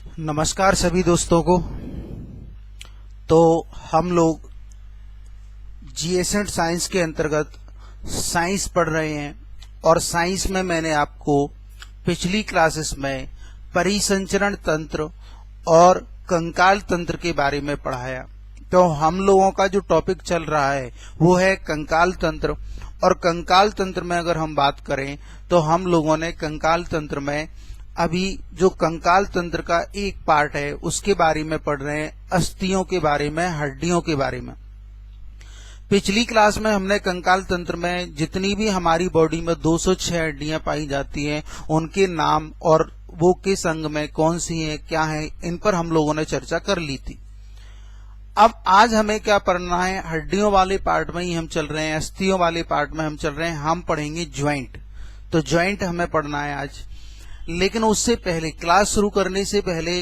नमस्कार सभी दोस्तों को। तो हम लोग जीएसएंट साइंस के अंतर्गत साइंस पढ़ रहे हैं और साइंस में मैंने आपको पिछली क्लासेस में परिसंचरण तंत्र और कंकाल तंत्र के बारे में पढ़ाया। तो हम लोगों का जो टॉपिक चल रहा है वो है कंकाल तंत्र। और कंकाल तंत्र में अगर हम बात करें तो हम लोगों ने कंकाल तंत्र में अभी जो कंकाल तंत्र का एक पार्ट है उसके बारे में पढ़ रहे हैं, अस्थियों के बारे में, हड्डियों के बारे में। पिछली क्लास में हमने कंकाल तंत्र में जितनी भी हमारी बॉडी में 206 हड्डियां पाई जाती हैं उनके नाम और वो किस अंग में कौन सी हैं, क्या है, इन पर हम लोगों ने चर्चा कर ली थी। अब आज हमें क्या पढ़ना है, हड्डियों वाले पार्ट में ही हम चल रहे हैं, अस्थियों वाले पार्ट में हम चल रहे हैं। हम पढ़ेंगे ज्वाइंट। तो ज्वाइंट हमें पढ़ना है आज। लेकिन उससे पहले, क्लास शुरू करने से पहले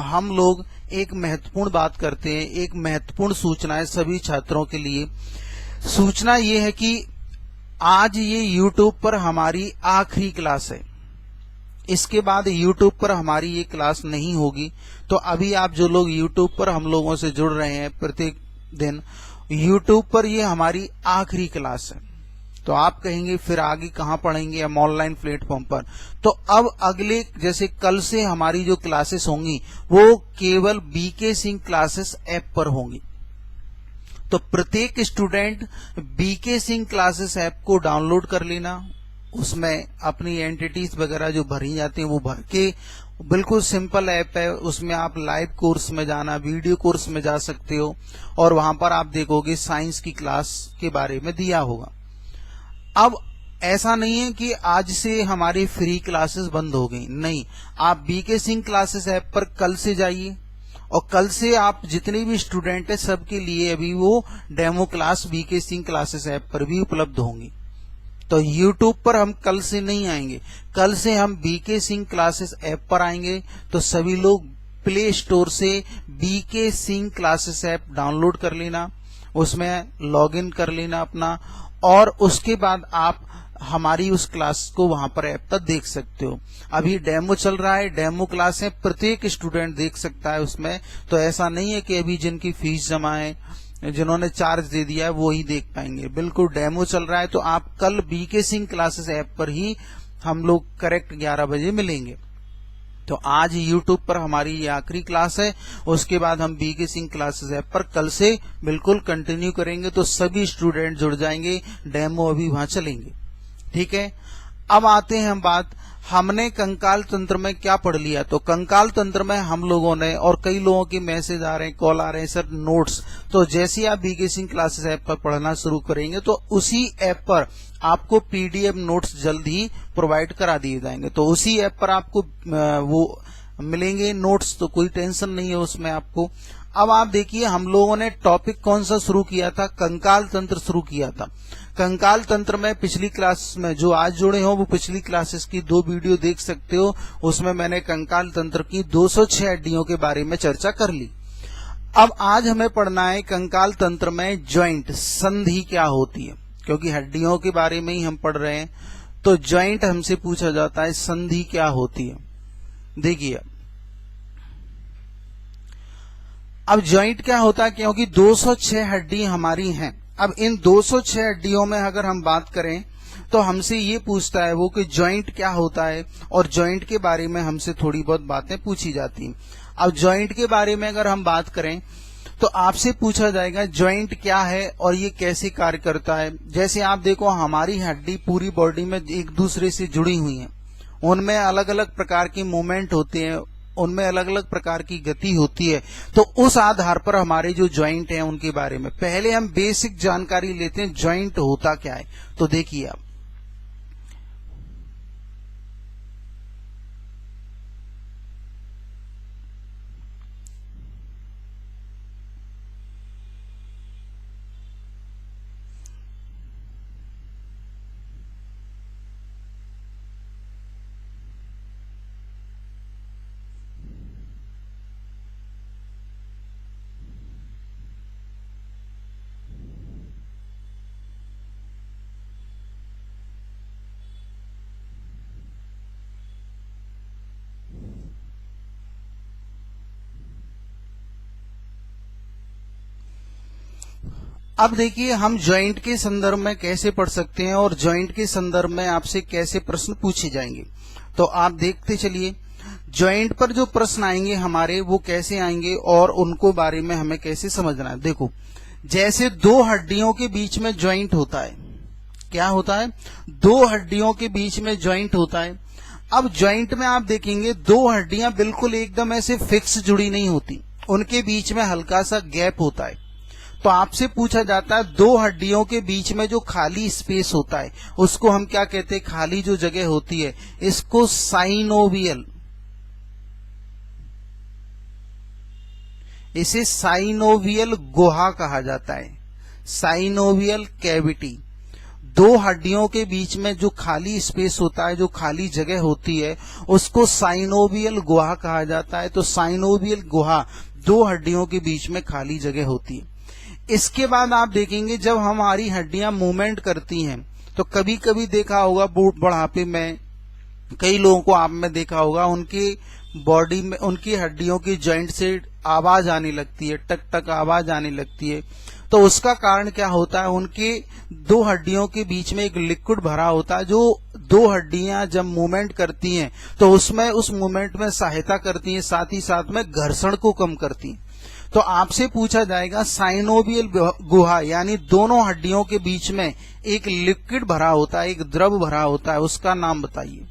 हम लोग एक महत्वपूर्ण बात करते हैं। एक महत्वपूर्ण सूचना है सभी छात्रों के लिए। सूचना ये है कि आज ये YouTube पर हमारी आखिरी क्लास है। इसके बाद YouTube पर हमारी ये क्लास नहीं होगी। तो अभी आप जो लोग YouTube पर हम लोगों से जुड़ रहे हैं प्रत्येक दिन, YouTube पर ये हमारी आखिरी क्लास है। तो आप कहेंगे फिर आगे कहां पढ़ेंगे, हम ऑनलाइन प्लेटफॉर्म पर। तो अब अगले, जैसे कल से हमारी जो क्लासेस होंगी वो केवल बीके सिंह क्लासेस ऐप पर होंगी। तो प्रत्येक student B K Singh classes app को डाउनलोड कर लेना। उसमें अपनी एंटिटीज वगैरह जो भरी जाती हैं वो भर के, बिल्कुल सिंपल ऐप है। उसमें आप लाइव कोर्स में जाना, वीडियो कोर्स में जा सकते हो और वहां पर आप देखोगे साइंस की क्लास के बारे में दिया होगा। अब ऐसा नहीं है कि आज से हमारी फ्री क्लासेस बंद हो गई, नहीं। आप बीके सिंह क्लासेस ऐप पर कल से जाइए और कल से आप जितने भी स्टूडेंट हैं सबके लिए अभी वो demo class B K Singh classes app पर भी उपलब्ध होंगी। तो YouTube पर हम कल से नहीं आएंगे, कल से हम बीके सिंह क्लासेस ऐप पर आएंगे। तो सभी लोग प्ले स्टोर से B K Singh classes app download कर लेना, उसमें लॉगिन कर लेना अपना, और उसके बाद आप हमारी उस क्लास को वहां पर ऐप पर देख सकते हो। अभी डेमो चल रहा है, डेमो क्लास है, प्रत्येक स्टूडेंट देख सकता है उसमें। तो ऐसा नहीं है कि अभी जिनकी फीस जमा है, जिन्होंने चार्ज दे दिया है वो ही देख पाएंगे। बिल्कुल डेमो चल रहा है। तो आप कल बीके सिंह क्लासेस ऐप पर ही हम लोग करेक्ट 11 बजे मिलेंगे। तो आज YouTube पर हमारी ये आखिरी क्लास है। उसके बाद हम बीके सिंह क्लासेस ऐप पर कल से बिल्कुल कंटिन्यू करेंगे। तो सभी स्टूडेंट जुड़ जाएंगे, डेमो अभी वहां चलेंगे। ठीक है। अब आते हैं हम बात, हमने कंकाल तंत्र में क्या पढ़ लिया। तो कंकाल तंत्र में हम लोगों ने, और कई लोगों के मैसेज आ रहे हैं, कॉल आ रहे हैं, सर नोट्स। तो जैसे आप बीके सिंह क्लासेस ऐप पर पढ़ना शुरू करेंगे तो उसी ऐप पर आपको पीडीएफ नोट्स जल्द ही प्रोवाइड करा दिए जाएंगे। तो उसी ऐप पर आपको वो मिलेंगे नोट्स। तो कोई टेंशन नहीं है उसमें आपको। अब आप देखिए हम लोगों ने टॉपिक कौन सा शुरू किया था, कंकाल तंत्र शुरू किया था। कंकाल तंत्र में पिछली क्लास में जो आज जुड़े हो वो पिछली क्लासेस की 2 वीडियो देख सकते हो। उसमें मैंने कंकाल तंत्र की 206 हड्डियों के बारे में चर्चा कर ली। अब आज हमें पढ़ना है कंकाल तंत्र में ज्वाइंट, संधि क्या होती है, क्योंकि हड्डियों के बारे में ही हम पढ़ रहे हैं। तो ज्वाइंट हमसे पूछा जाता है संधि क्या होती है। देखिए अब ज्वाइंट क्या होता है, क्योंकि 206 हड्डी हमारी हैं। अब इन 206 हड्डियों में अगर हम बात करें तो हमसे ये पूछता है वो कि ज्वाइंट क्या होता है, और ज्वाइंट के बारे में हमसे थोड़ी बहुत बातें पूछी जाती हैं। अब ज्वाइंट के बारे में अगर हम बात करें तो आपसे पूछा जाएगा ज्वाइंट क्या है और ये कैसे कार्य करता है। जैसे आप देखो हमारी हड्डी पूरी बॉडी में एक दूसरे से जुड़ी हुई है, उनमें अलग अलग प्रकार के मूवमेंट होते हैं, उनमें अलग अलग प्रकार की गति होती है। तो उस आधार पर हमारे जो ज्वाइंट हैं उनके बारे में पहले हम बेसिक जानकारी लेते हैं, ज्वाइंट होता क्या है। तो देखिए आप, अब देखिए हम जॉइंट के संदर्भ में कैसे पढ़ सकते हैं और जॉइंट के संदर्भ में आपसे कैसे प्रश्न पूछे जाएंगे। तो आप देखते चलिए जॉइंट पर जो प्रश्न आएंगे हमारे वो कैसे आएंगे और उनको बारे में हमें कैसे समझना है। देखो जैसे दो हड्डियों के बीच में जॉइंट होता है, क्या होता है, दो हड्डियों के बीच में जॉइंट होता है। अब जॉइंट में आप देखेंगे दो हड्डियां बिल्कुल एकदम ऐसे फिक्स जुड़ी नहीं होती, उनके बीच में हल्का सा गैप होता है। तो आपसे पूछा जाता है दो हड्डियों के बीच में जो खाली स्पेस होता है उसको हम क्या कहते हैं, खाली जो जगह होती है इसको साइनोवियल, इसे साइनोवियल गुहा कहा जाता है, साइनोवियल कैविटी। दो हड्डियों के बीच में जो खाली स्पेस होता है, जो खाली जगह होती है उसको साइनोवियल गुहा कहा जाता है। तो साइनोवियल गुहा दो हड्डियों के बीच में खाली जगह होती है। इसके बाद आप देखेंगे जब हमारी हड्डियां मूवमेंट करती हैं तो कभी कभी देखा होगा बुढ़ापे में कई लोगों को आपने देखा होगा उनकी बॉडी में, उनकी हड्डियों की जॉइंट से आवाज आने लगती है, टक टक आवाज आने लगती है। तो उसका कारण क्या होता है, उनके दो हड्डियों के बीच में एक लिक्विड भरा होता है जो दो हड्डियां जब मूवमेंट करती हैं तो उसमें उस मूवमेंट में सहायता करती हैं, साथ ही साथ में घर्षण को कम करती हैं। तो आपसे पूछा जाएगा साइनोवियल गुहा यानी दोनों हड्डियों के बीच में एक लिक्विड भरा होता है, एक द्रव भरा होता है, उसका नाम बताइए।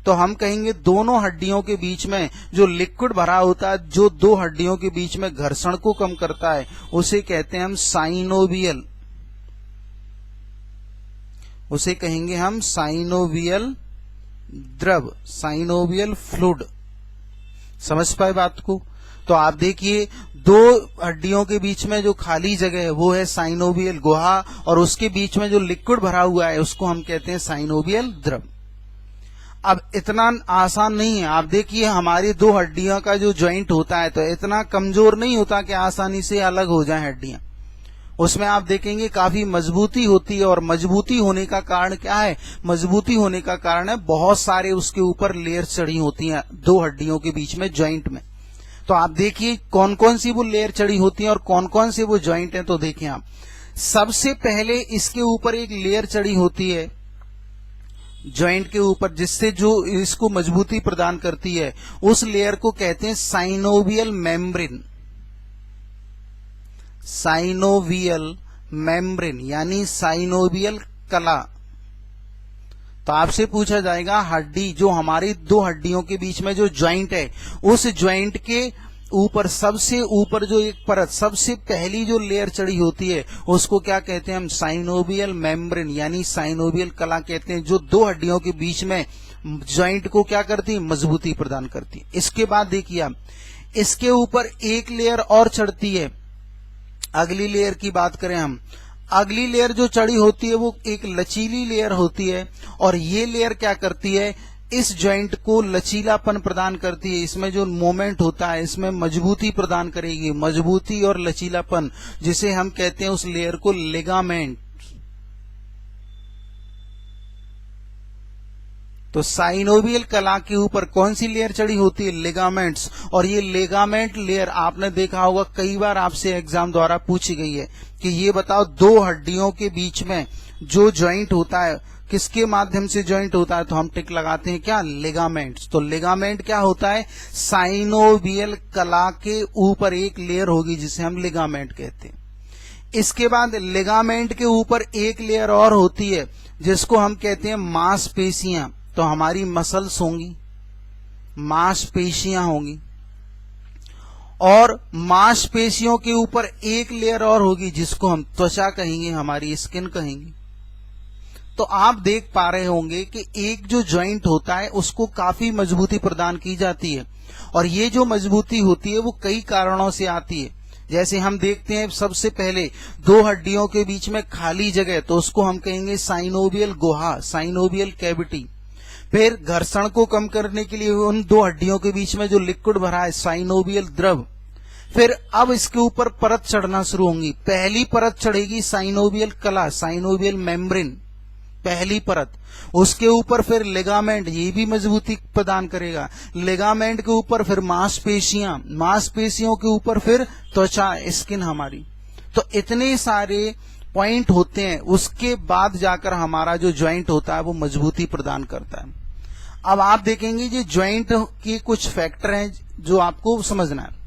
तो हम कहेंगे दोनों हड्डियों के बीच में जो लिक्विड भरा होता है जो दो हड्डियों के बीच में घर्षण को कम करता है उसे कहते हैं हम साइनोवियल, उसे कहेंगे हम साइनोवियल द्रव, साइनोवियल फ्लूइड। समझ पाए बात को। तो आप देखिए दो हड्डियों के बीच में जो खाली जगह है वो है साइनोवियल गुहा और उसके बीच में जो लिक्विड भरा हुआ है उसको हम कहते हैं साइनोवियल द्रव। अब इतना आसान नहीं है। आप देखिए हमारी दो हड्डियों का जो जॉइंट होता है तो इतना कमजोर नहीं होता कि आसानी से अलग हो जाए हड्डियां, उसमें आप देखेंगे काफी मजबूती होती है। और मजबूती होने का कारण क्या है, मजबूती होने का कारण है बहुत सारे उसके ऊपर लेयर चढ़ी होती हैं दो हड्डियों के बीच में जॉइंट में। तो आप देखिए कौन कौन सी वो लेयर चढ़ी होती हैं और कौन कौन से वो जॉइंट हैं। तो देखिए आप सबसे पहले इसके ऊपर एक लेयर चढ़ी होती है जॉइंट के ऊपर जिससे जो इसको मजबूती प्रदान करती है, उस लेयर को कहते हैं साइनोवियल मेम्ब्रेन, साइनोवियल मेम्ब्रेन यानी साइनोवियल कला। तो आपसे पूछा जाएगा हड्डी जो हमारी दो हड्डियों के बीच में जो जॉइंट है उस जॉइंट के ऊपर सबसे ऊपर जो एक परत, सबसे पहली जो लेयर चढ़ी होती है उसको क्या कहते हैं हम, साइनोवियल मेम्ब्रेन यानी साइनोवियल कला कहते हैं, जो दो हड्डियों के बीच में जॉइंट को क्या करती है, मजबूती प्रदान करती है। इसके बाद देखिए आप इसके ऊपर एक लेयर और चढ़ती है। अगली लेयर की बात करें हम, अगली लेयर जो चढ़ी होती है वो एक लचीली लेयर होती है और ये लेयर क्या करती है, इस जॉइंट को लचीलापन प्रदान करती है। इसमें जो मोमेंट होता है इसमें मजबूती प्रदान करेगी, मजबूती और लचीलापन, जिसे हम कहते हैं उस लेयर को लिगामेंट। तो साइनोवियल कला के ऊपर कौन सी लेयर चढ़ी होती है, लिगामेंट्स। और ये लिगामेंट लेयर आपने देखा होगा कई बार आपसे एग्जाम द्वारा पूछी गई है कि ये बताओ दो हड्डियों के बीच में जो जॉइंट होता है किसके माध्यम से जॉइंट होता है, तो हम टिक लगाते हैं क्या, लिगामेंट्स। तो लिगामेंट क्या होता है, साइनोवियल कला के ऊपर एक लेयर होगी जिसे हम लिगामेंट कहते हैं। इसके बाद लिगामेंट के ऊपर एक लेयर और होती है जिसको हम कहते हैं मांसपेशियां। तो हमारी मसल्स होंगी, मांसपेशियां होंगी और मांसपेशियों के ऊपर एक लेयर और होगी जिसको हम त्वचा कहेंगे, हमारी स्किन कहेंगे। तो आप देख पा रहे होंगे कि एक जो जॉइंट होता है उसको काफी मजबूती प्रदान की जाती है और ये जो मजबूती होती है वो कई कारणों से आती है। जैसे हम देखते हैं सबसे पहले दो हड्डियों के बीच में खाली जगह, तो उसको हम कहेंगे साइनोवियल गुहा, साइनोवियल कैविटी। फिर घर्षण को कम करने के लिए उन दो हड्डियों के बीच में जो लिक्विड भरा है, साइनोवियल द्रव। फिर अब इसके ऊपर परत चढ़ना शुरू होंगी। पहली परत चढ़ेगी साइनोवियल कला, साइनोवियल मेम्ब्रेन, पहली परत। उसके ऊपर फिर लिगामेंट, ये भी मजबूती प्रदान करेगा। लिगामेंट के ऊपर फिर मांसपेशियां, मांसपेशियों के ऊपर फिर त्वचा, स्किन हमारी। तो इतने सारे पॉइंट होते हैं, उसके बाद जाकर हमारा जो ज्वाइंट होता है वो मजबूती प्रदान करता है। अब आप देखेंगे ये ज्वाइंट के कुछ फैक्टर हैं जो आपको समझना है।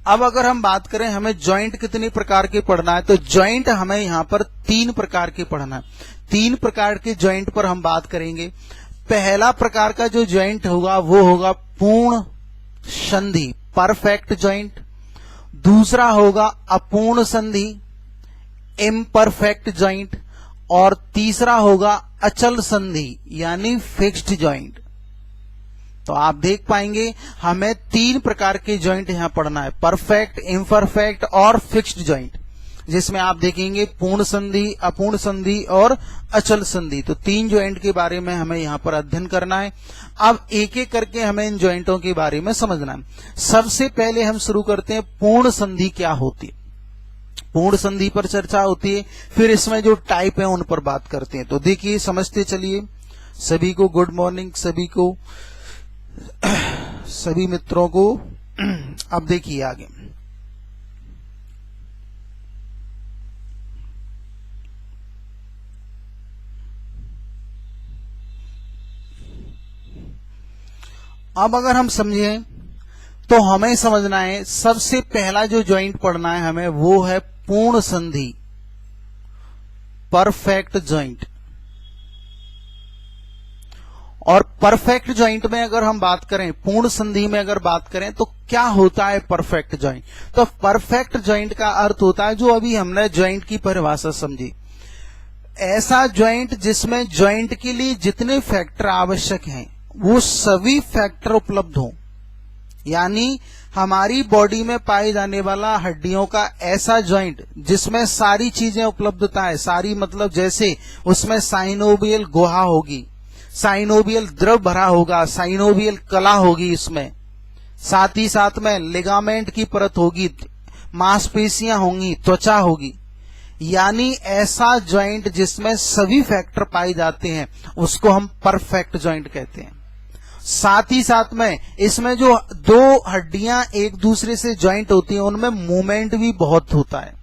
अब अगर हम बात करें हमें ज्वाइंट कितने प्रकार के पढ़ना है, तो ज्वाइंट हमें यहां पर 3 प्रकार के पढ़ना है। 3 प्रकार के ज्वाइंट पर हम बात करेंगे। पहला प्रकार का जो ज्वाइंट होगा वो होगा पूर्ण संधि, परफेक्ट ज्वाइंट। दूसरा होगा अपूर्ण संधि, इम्परफेक्ट ज्वाइंट। और तीसरा होगा अचल संधि यानी फिक्स्ड ज्वाइंट। तो आप देख पाएंगे हमें 3 प्रकार के ज्वाइंट यहां पढ़ना है, परफेक्ट, इम्परफेक्ट और फिक्स्ड ज्वाइंट, जिसमें आप देखेंगे पूर्ण संधि, अपूर्ण संधि और अचल संधि। तो 3 ज्वाइंट के बारे में हमें यहां पर अध्ययन करना है। अब एक एक करके हमें इन ज्वाइंटों के बारे में समझना है। सबसे पहले हम शुरू करते हैं पूर्ण संधि क्या होती है। पूर्ण संधि पर चर्चा होती है, फिर इसमें जो टाइप है उन पर बात करते हैं। तो देखिए, समझते चलिए। सभी को गुड मॉर्निंग, सभी मित्रों को। अब देखिए आगे, अब अगर हम समझें तो हमें समझना है सबसे पहला जो ज्वाइंट पढ़ना है हमें वो है पूर्ण संधि, परफेक्ट ज्वाइंट। और परफेक्ट ज्वाइंट में अगर हम बात करें, पूर्ण संधि में अगर बात करें तो क्या होता है परफेक्ट ज्वाइंट। तो परफेक्ट ज्वाइंट का अर्थ होता है, जो अभी हमने ज्वाइंट की परिभाषा समझी, ऐसा ज्वाइंट जिसमें ज्वाइंट के लिए जितने फैक्टर आवश्यक हैं वो सभी फैक्टर उपलब्ध हों। यानी हमारी बॉडी में पाए जाने वाला हड्डियों का ऐसा ज्वाइंट जिसमें सारी चीजें उपलब्धता है। सारी मतलब जैसे उसमें साइनोवियल गुहा होगी, साइनोवियल द्रव भरा होगा, साइनोवियल कला होगी इसमें, साथ ही साथ में लिगामेंट की परत होगी, मांसपेशियां होंगी, त्वचा होगी। यानी ऐसा ज्वाइंट जिसमें सभी फैक्टर पाए जाते हैं उसको हम परफेक्ट ज्वाइंट कहते हैं। साथ ही साथ में इसमें जो 2 हड्डियां एक दूसरे से ज्वाइंट होती हैं उनमें मूवमेंट भी बहुत होता है।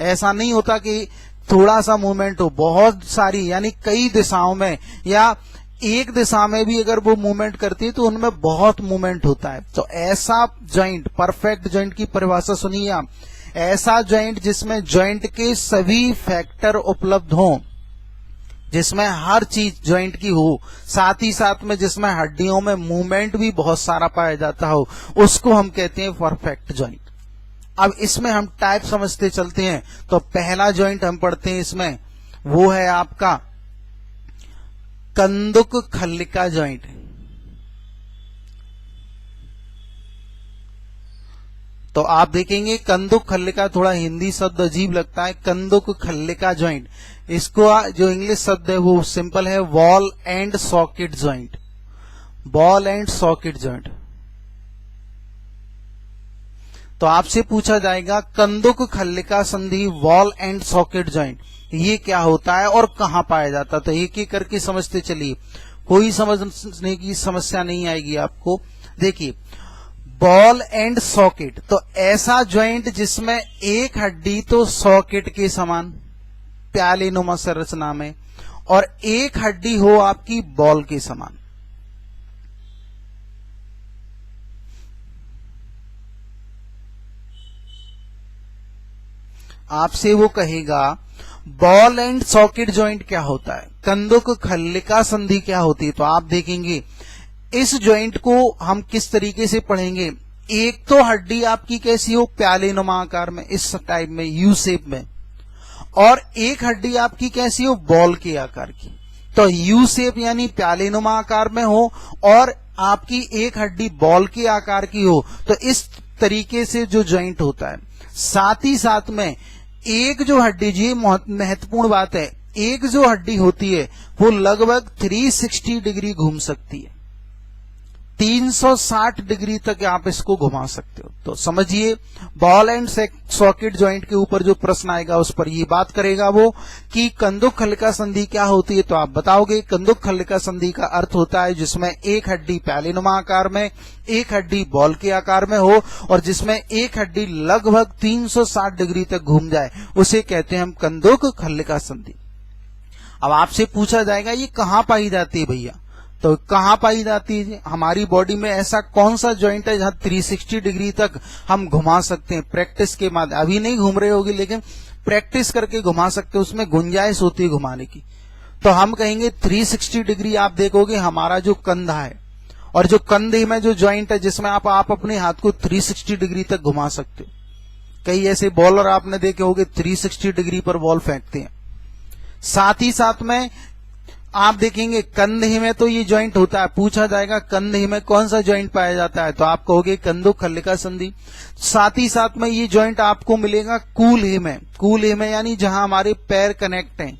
ऐसा नहीं होता कि थोड़ा सा मूवमेंट हो, बहुत सारी, यानी कई दिशाओं में या एक दिशा में भी अगर वो मूवमेंट करती है तो उनमें बहुत मूवमेंट होता है। तो ऐसा ज्वाइंट, परफेक्ट ज्वाइंट की परिभाषा सुनिए आप, ऐसा ज्वाइंट जिसमें ज्वाइंट के सभी फैक्टर उपलब्ध हों, जिसमें हर चीज ज्वाइंट की हो, साथ ही साथ में जिसमें हड्डियों में मूवमेंट भी बहुत सारा पाया जाता हो, उसको हम कहते हैं परफेक्ट ज्वाइंट। अब इसमें हम टाइप समझते चलते हैं। तो पहला ज्वाइंट हम पढ़ते हैं इसमें, वो है आपका कंदुक खल्लिका ज्वाइंट। तो आप देखेंगे कंदुक खल्लिका, थोड़ा हिंदी शब्द अजीब लगता है, कंदुक खल्लिका ज्वाइंट। इसको जो इंग्लिश शब्द है वो सिंपल है, ball and socket joint, ball and socket joint. तो आपसे पूछा जाएगा कंदुक खल्लिका संधि, बॉल एंड सॉकेट ज्वाइंट, ये क्या होता है और कहां पाया जाता है। तो एक एक करके समझते चलिए, कोई समझने की समस्या नहीं आएगी आपको। देखिए, बॉल एंड सॉकेट, तो ऐसा ज्वाइंट जिसमें एक हड्डी तो सॉकेट के समान प्यालेनुमा संरचना में और एक हड्डी हो आपकी बॉल के समान। आपसे वो कहेगा बॉल एंड सॉकेट ज्वाइंट क्या होता है, कंदुक खल्लिका संधि क्या होती है। तो आप देखेंगे इस ज्वाइंट को हम किस तरीके से पढ़ेंगे। एक तो हड्डी आपकी कैसी हो, प्यालेनुमा आकार में, इस टाइप में, यू शेप में, और एक हड्डी आपकी कैसी हो, बॉल के आकार की। तो यू शेप यानी प्यालेनुमा आकार में हो और आपकी एक हड्डी बॉल के आकार की हो, तो इस तरीके से जो ज्वाइंट होता है। साथ ही साथ में एक जो हड्डी, ये महत्वपूर्ण बात है, एक जो हड्डी होती है वो लगभग 360 डिग्री घूम सकती है। 360 डिग्री तक आप इसको घुमा सकते हो। तो समझिए, बॉल एंड सॉकेट जॉइंट के ऊपर जो प्रश्न आएगा उस पर ये बात करेगा वो कि कंदुक हल्का संधि क्या होती है। तो आप बताओगे कंदुक हल्का संधि का अर्थ होता है जिसमें एक हड्डी पैलिनुमा आकार में, एक हड्डी बॉल के आकार में हो और जिसमें एक हड्डी लगभग 360 डिग्री तक घूम जाए, उसे कहते हैं हम कंदुक हल्का संधि। अब आपसे पूछा जाएगा ये कहां पाई जाती है भैया, तो कहां पाई जाती है? हमारी बॉडी में ऐसा कौन सा जॉइंट है जहां 360 डिग्री तक हम घुमा सकते हैं प्रैक्टिस के माध्यम। अभी नहीं घूम रहे होगी लेकिन प्रैक्टिस करके घुमा सकते हो, उसमें गुंजाइश होती है घुमाने की। तो हम कहेंगे 360 डिग्री आप देखोगे हमारा जो कंधा है, और जो कंधे में जो जॉइंट है जिसमें आप अपने हाथ को 360 डिग्री तक घुमा सकते हो। कई ऐसे बॉलर आपने देखे होंगे 360 डिग्री पर बॉल फेंकते हैं। साथ ही साथ में आप देखेंगे कंधे में तो ये जॉइंट होता है, पूछा जाएगा कंधे में कौन सा जॉइंट पाया जाता है, तो आप कहोगे कंदुक हल्का संधि। साथ ही साथ में ये जॉइंट आपको मिलेगा कूल्हे में, कूल्हे में यानी जहां हमारे पैर कनेक्ट हैं।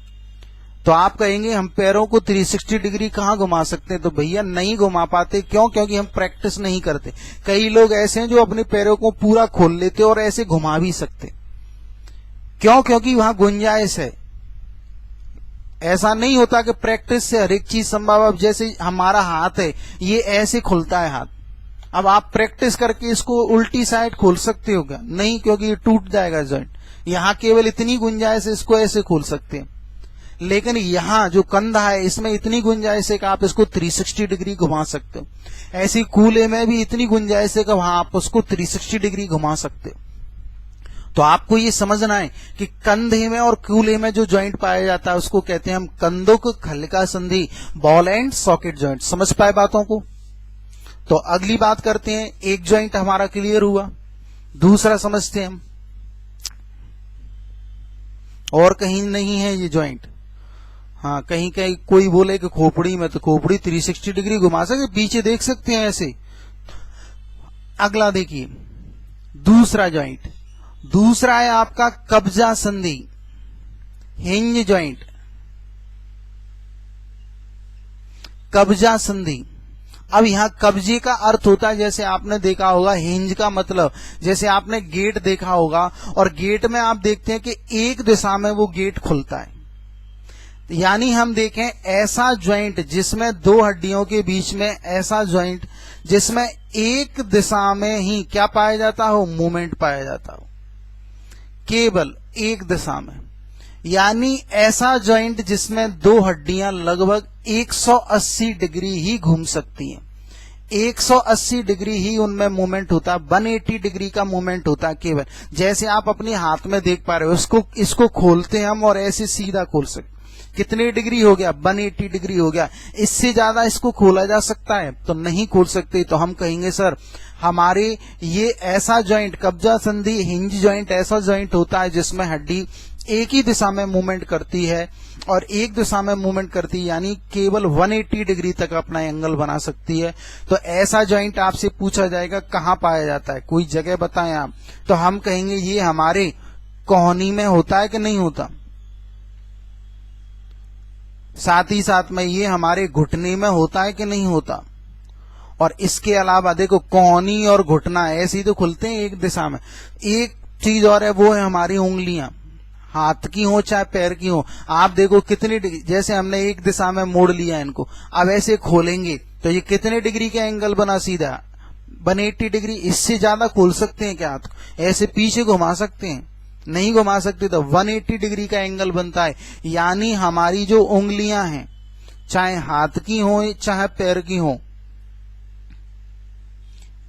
तो आप कहेंगे हम पैरों को 360 डिग्री कहां घुमा सकते हैं, तो भैया नहीं घुमा पाते। क्यों? क्योंकि हम प्रैक्टिस नहीं करते। कई लोग ऐसे हैं जो अपने पैरों को पूरा खोल लेते और ऐसे घुमा भी सकते। क्यों? क्योंकि वहां गुंजाइश है। ऐसा नहीं होता कि प्रैक्टिस से हर एक चीज संभव। अब जैसे हमारा हाथ है, ये ऐसे खुलता है हाथ, अब आप प्रैक्टिस करके इसको उल्टी साइड खोल सकते हो क्या? नहीं, क्योंकि ये टूट जाएगा जॉइंट। यहां केवल इतनी गुंजाइश है, इसको ऐसे खोल सकते हैं। लेकिन यहां जो कंधा है इसमें इतनी गुंजाइश है कि आप इसको 360 डिग्री घुमा सकते हो। ऐसी कूल्हे में भी इतनी गुंजाइश है कि वहां आप उसको 360 डिग्री घुमा सकते हो। तो आपको ये समझना है कि कंधे में और कूल्हे में जो जॉइंट पाया जाता है उसको कहते हैं हम कंदुक हल्का संधि, बॉल एंड सॉकेट जॉइंट। समझ पाए बातों को? तो अगली बात करते हैं। एक जॉइंट हमारा क्लियर हुआ, दूसरा समझते हैं हम। और कहीं नहीं है ये जॉइंट। हाँ, कहीं कहीं कोई बोले कि खोपड़ी में, तो खोपड़ी 360 डिग्री घुमा सकते, पीछे देख सकते हैं ऐसे। अगला देखिए, दूसरा जॉइंट, दूसरा है आपका कब्जा संधि, हिंज जॉइंट। कब्जा संधि, अब यहां कब्जे का अर्थ होता है, जैसे आपने देखा होगा हिंज का मतलब, जैसे आपने गेट देखा होगा और गेट में आप देखते हैं कि एक दिशा में वो गेट खुलता है। यानी हम देखें ऐसा जॉइंट जिसमें दो हड्डियों के बीच में ऐसा जॉइंट जिसमें एक दिशा में ही क्या पाया जाता हो, मूवमेंट पाया जाता हो, केवल एक दिशा में। यानी ऐसा जॉइंट जिसमें दो हड्डियां लगभग 180 डिग्री ही घूम सकती हैं, 180 डिग्री ही उनमें मूवमेंट होता है, 180 डिग्री का मूवमेंट होता है केवल। जैसे आप अपने हाथ में देख पा रहे हो, इसको खोलते हैं हम और ऐसे सीधा खोल सकते। कितने डिग्री हो गया? 180 डिग्री हो गया। इससे ज्यादा इसको खोला जा सकता है? तो नहीं खोल सकते। तो हम कहेंगे सर हमारे ये ऐसा जॉइंट, कब्जा संधि हिंज जॉइंट ऐसा जॉइंट होता है जिसमें हड्डी एक ही दिशा में मूवमेंट करती है और एक दिशा में मूवमेंट करती है, यानी केवल 180 डिग्री तक अपना एंगल बना सकती है। तो ऐसा जॉइंट आपसे पूछा जाएगा कहां पाया जाता है, कोई जगह बताएं आप। तो हम कहेंगे ये हमारे कोहनी में होता है कि नहीं होता, साथ ही साथ में ये हमारे घुटने में होता है कि नहीं होता। और इसके अलावा देखो कोहनी और घुटना ऐसे ही तो खुलते हैं एक दिशा में। एक चीज और है, वो है हमारी उंगलियां, हाथ की हो चाहे पैर की हो। आप देखो कितनी डिग्री, जैसे हमने एक दिशा में मोड़ लिया इनको, अब ऐसे खोलेंगे तो ये कितने डिग्री का एंगल बना, सीधा 180 डिग्री। इससे ज्यादा खोल सकते हैं क्या हाथ को? ऐसे पीछे घुमा सकते हैं? नहीं घुमा सकते। तो 180 डिग्री का एंगल बनता है। यानी हमारी जो उंगलियां हैं, चाहे हाथ की हो चाहे पैर की हो,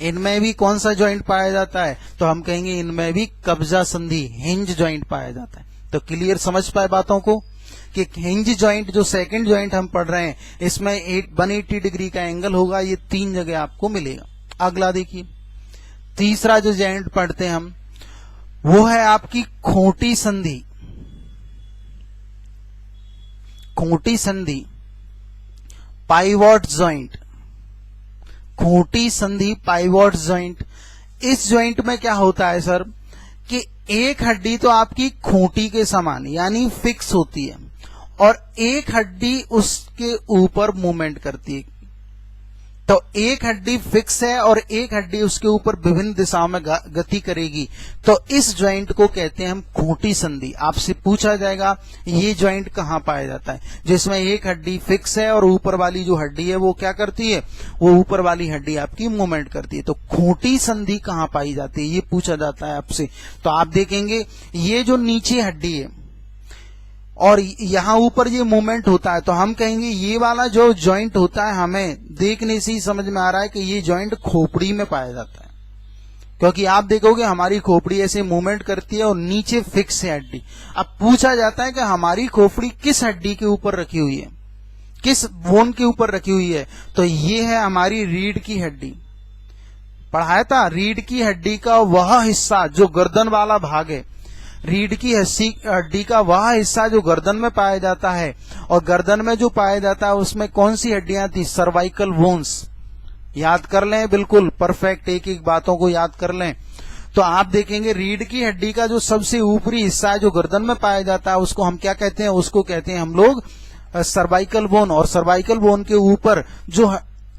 इनमें भी कौन सा जॉइंट पाया जाता है? तो हम कहेंगे इनमें भी कब्जा संधि हिंज जॉइंट पाया जाता है। तो क्लियर समझ पाए बातों को कि हिंज जॉइंट जो सेकंड जॉइंट हम पढ़ रहे हैं इसमें 180 डिग्री का एंगल होगा। ये 3 जगह आपको मिलेगा। अगला देखिए, तीसरा जो जॉइंट पढ़ते हैं हम वो है आपकी खोटी संधि। खोटी संधि, पाइवोट जॉइंट, खोटी संधि पाइवोट जॉइंट। इस जॉइंट में क्या होता है सर कि एक हड्डी तो आपकी खूंटी के समान यानी फिक्स होती है और एक हड्डी उसके ऊपर मूवमेंट करती है। तो एक हड्डी फिक्स है और एक हड्डी उसके ऊपर विभिन्न दिशाओं में गति करेगी, तो इस ज्वाइंट को कहते हैं हम खूंटी संधि। आपसे पूछा जाएगा ये ज्वाइंट कहाँ पाया जाता है, जिसमें एक हड्डी फिक्स है और ऊपर वाली जो हड्डी है वो क्या करती है, वो ऊपर वाली हड्डी आपकी मूवमेंट करती है। तो खूंटी संधि कहाँ पाई जाती है ये पूछा जाता है आपसे। तो आप देखेंगे ये जो नीचे हड्डी है और यहां ऊपर ये मूवमेंट होता है, तो हम कहेंगे ये वाला जो जॉइंट होता है हमें देखने से ही समझ में आ रहा है कि ये जॉइंट खोपड़ी में पाया जाता है, क्योंकि आप देखोगे हमारी खोपड़ी ऐसे मूवमेंट करती है और नीचे फिक्स है हड्डी। अब पूछा जाता है कि हमारी खोपड़ी किस हड्डी के ऊपर रखी हुई है, किस बोन के ऊपर रखी हुई है, तो ये है हमारी रीढ़ की हड्डी। पढ़ाया था रीढ़ की हड्डी का वह हिस्सा जो गर्दन वाला भाग है, रीढ़ की हड्डी का वह हिस्सा जो गर्दन में पाया जाता है, और गर्दन में जो पाया जाता है उसमें कौन सी हड्डियां थी, सर्वाइकल बोन्स। याद कर लें, बिल्कुल परफेक्ट, एक एक बातों को याद कर लें। तो आप देखेंगे रीढ़ की हड्डी का जो सबसे ऊपरी हिस्सा है जो गर्दन में पाया जाता है उसको हम क्या कहते हैं, उसको कहते हैं हम लोग सर्वाइकल बोन। और सर्वाइकल बोन के ऊपर जो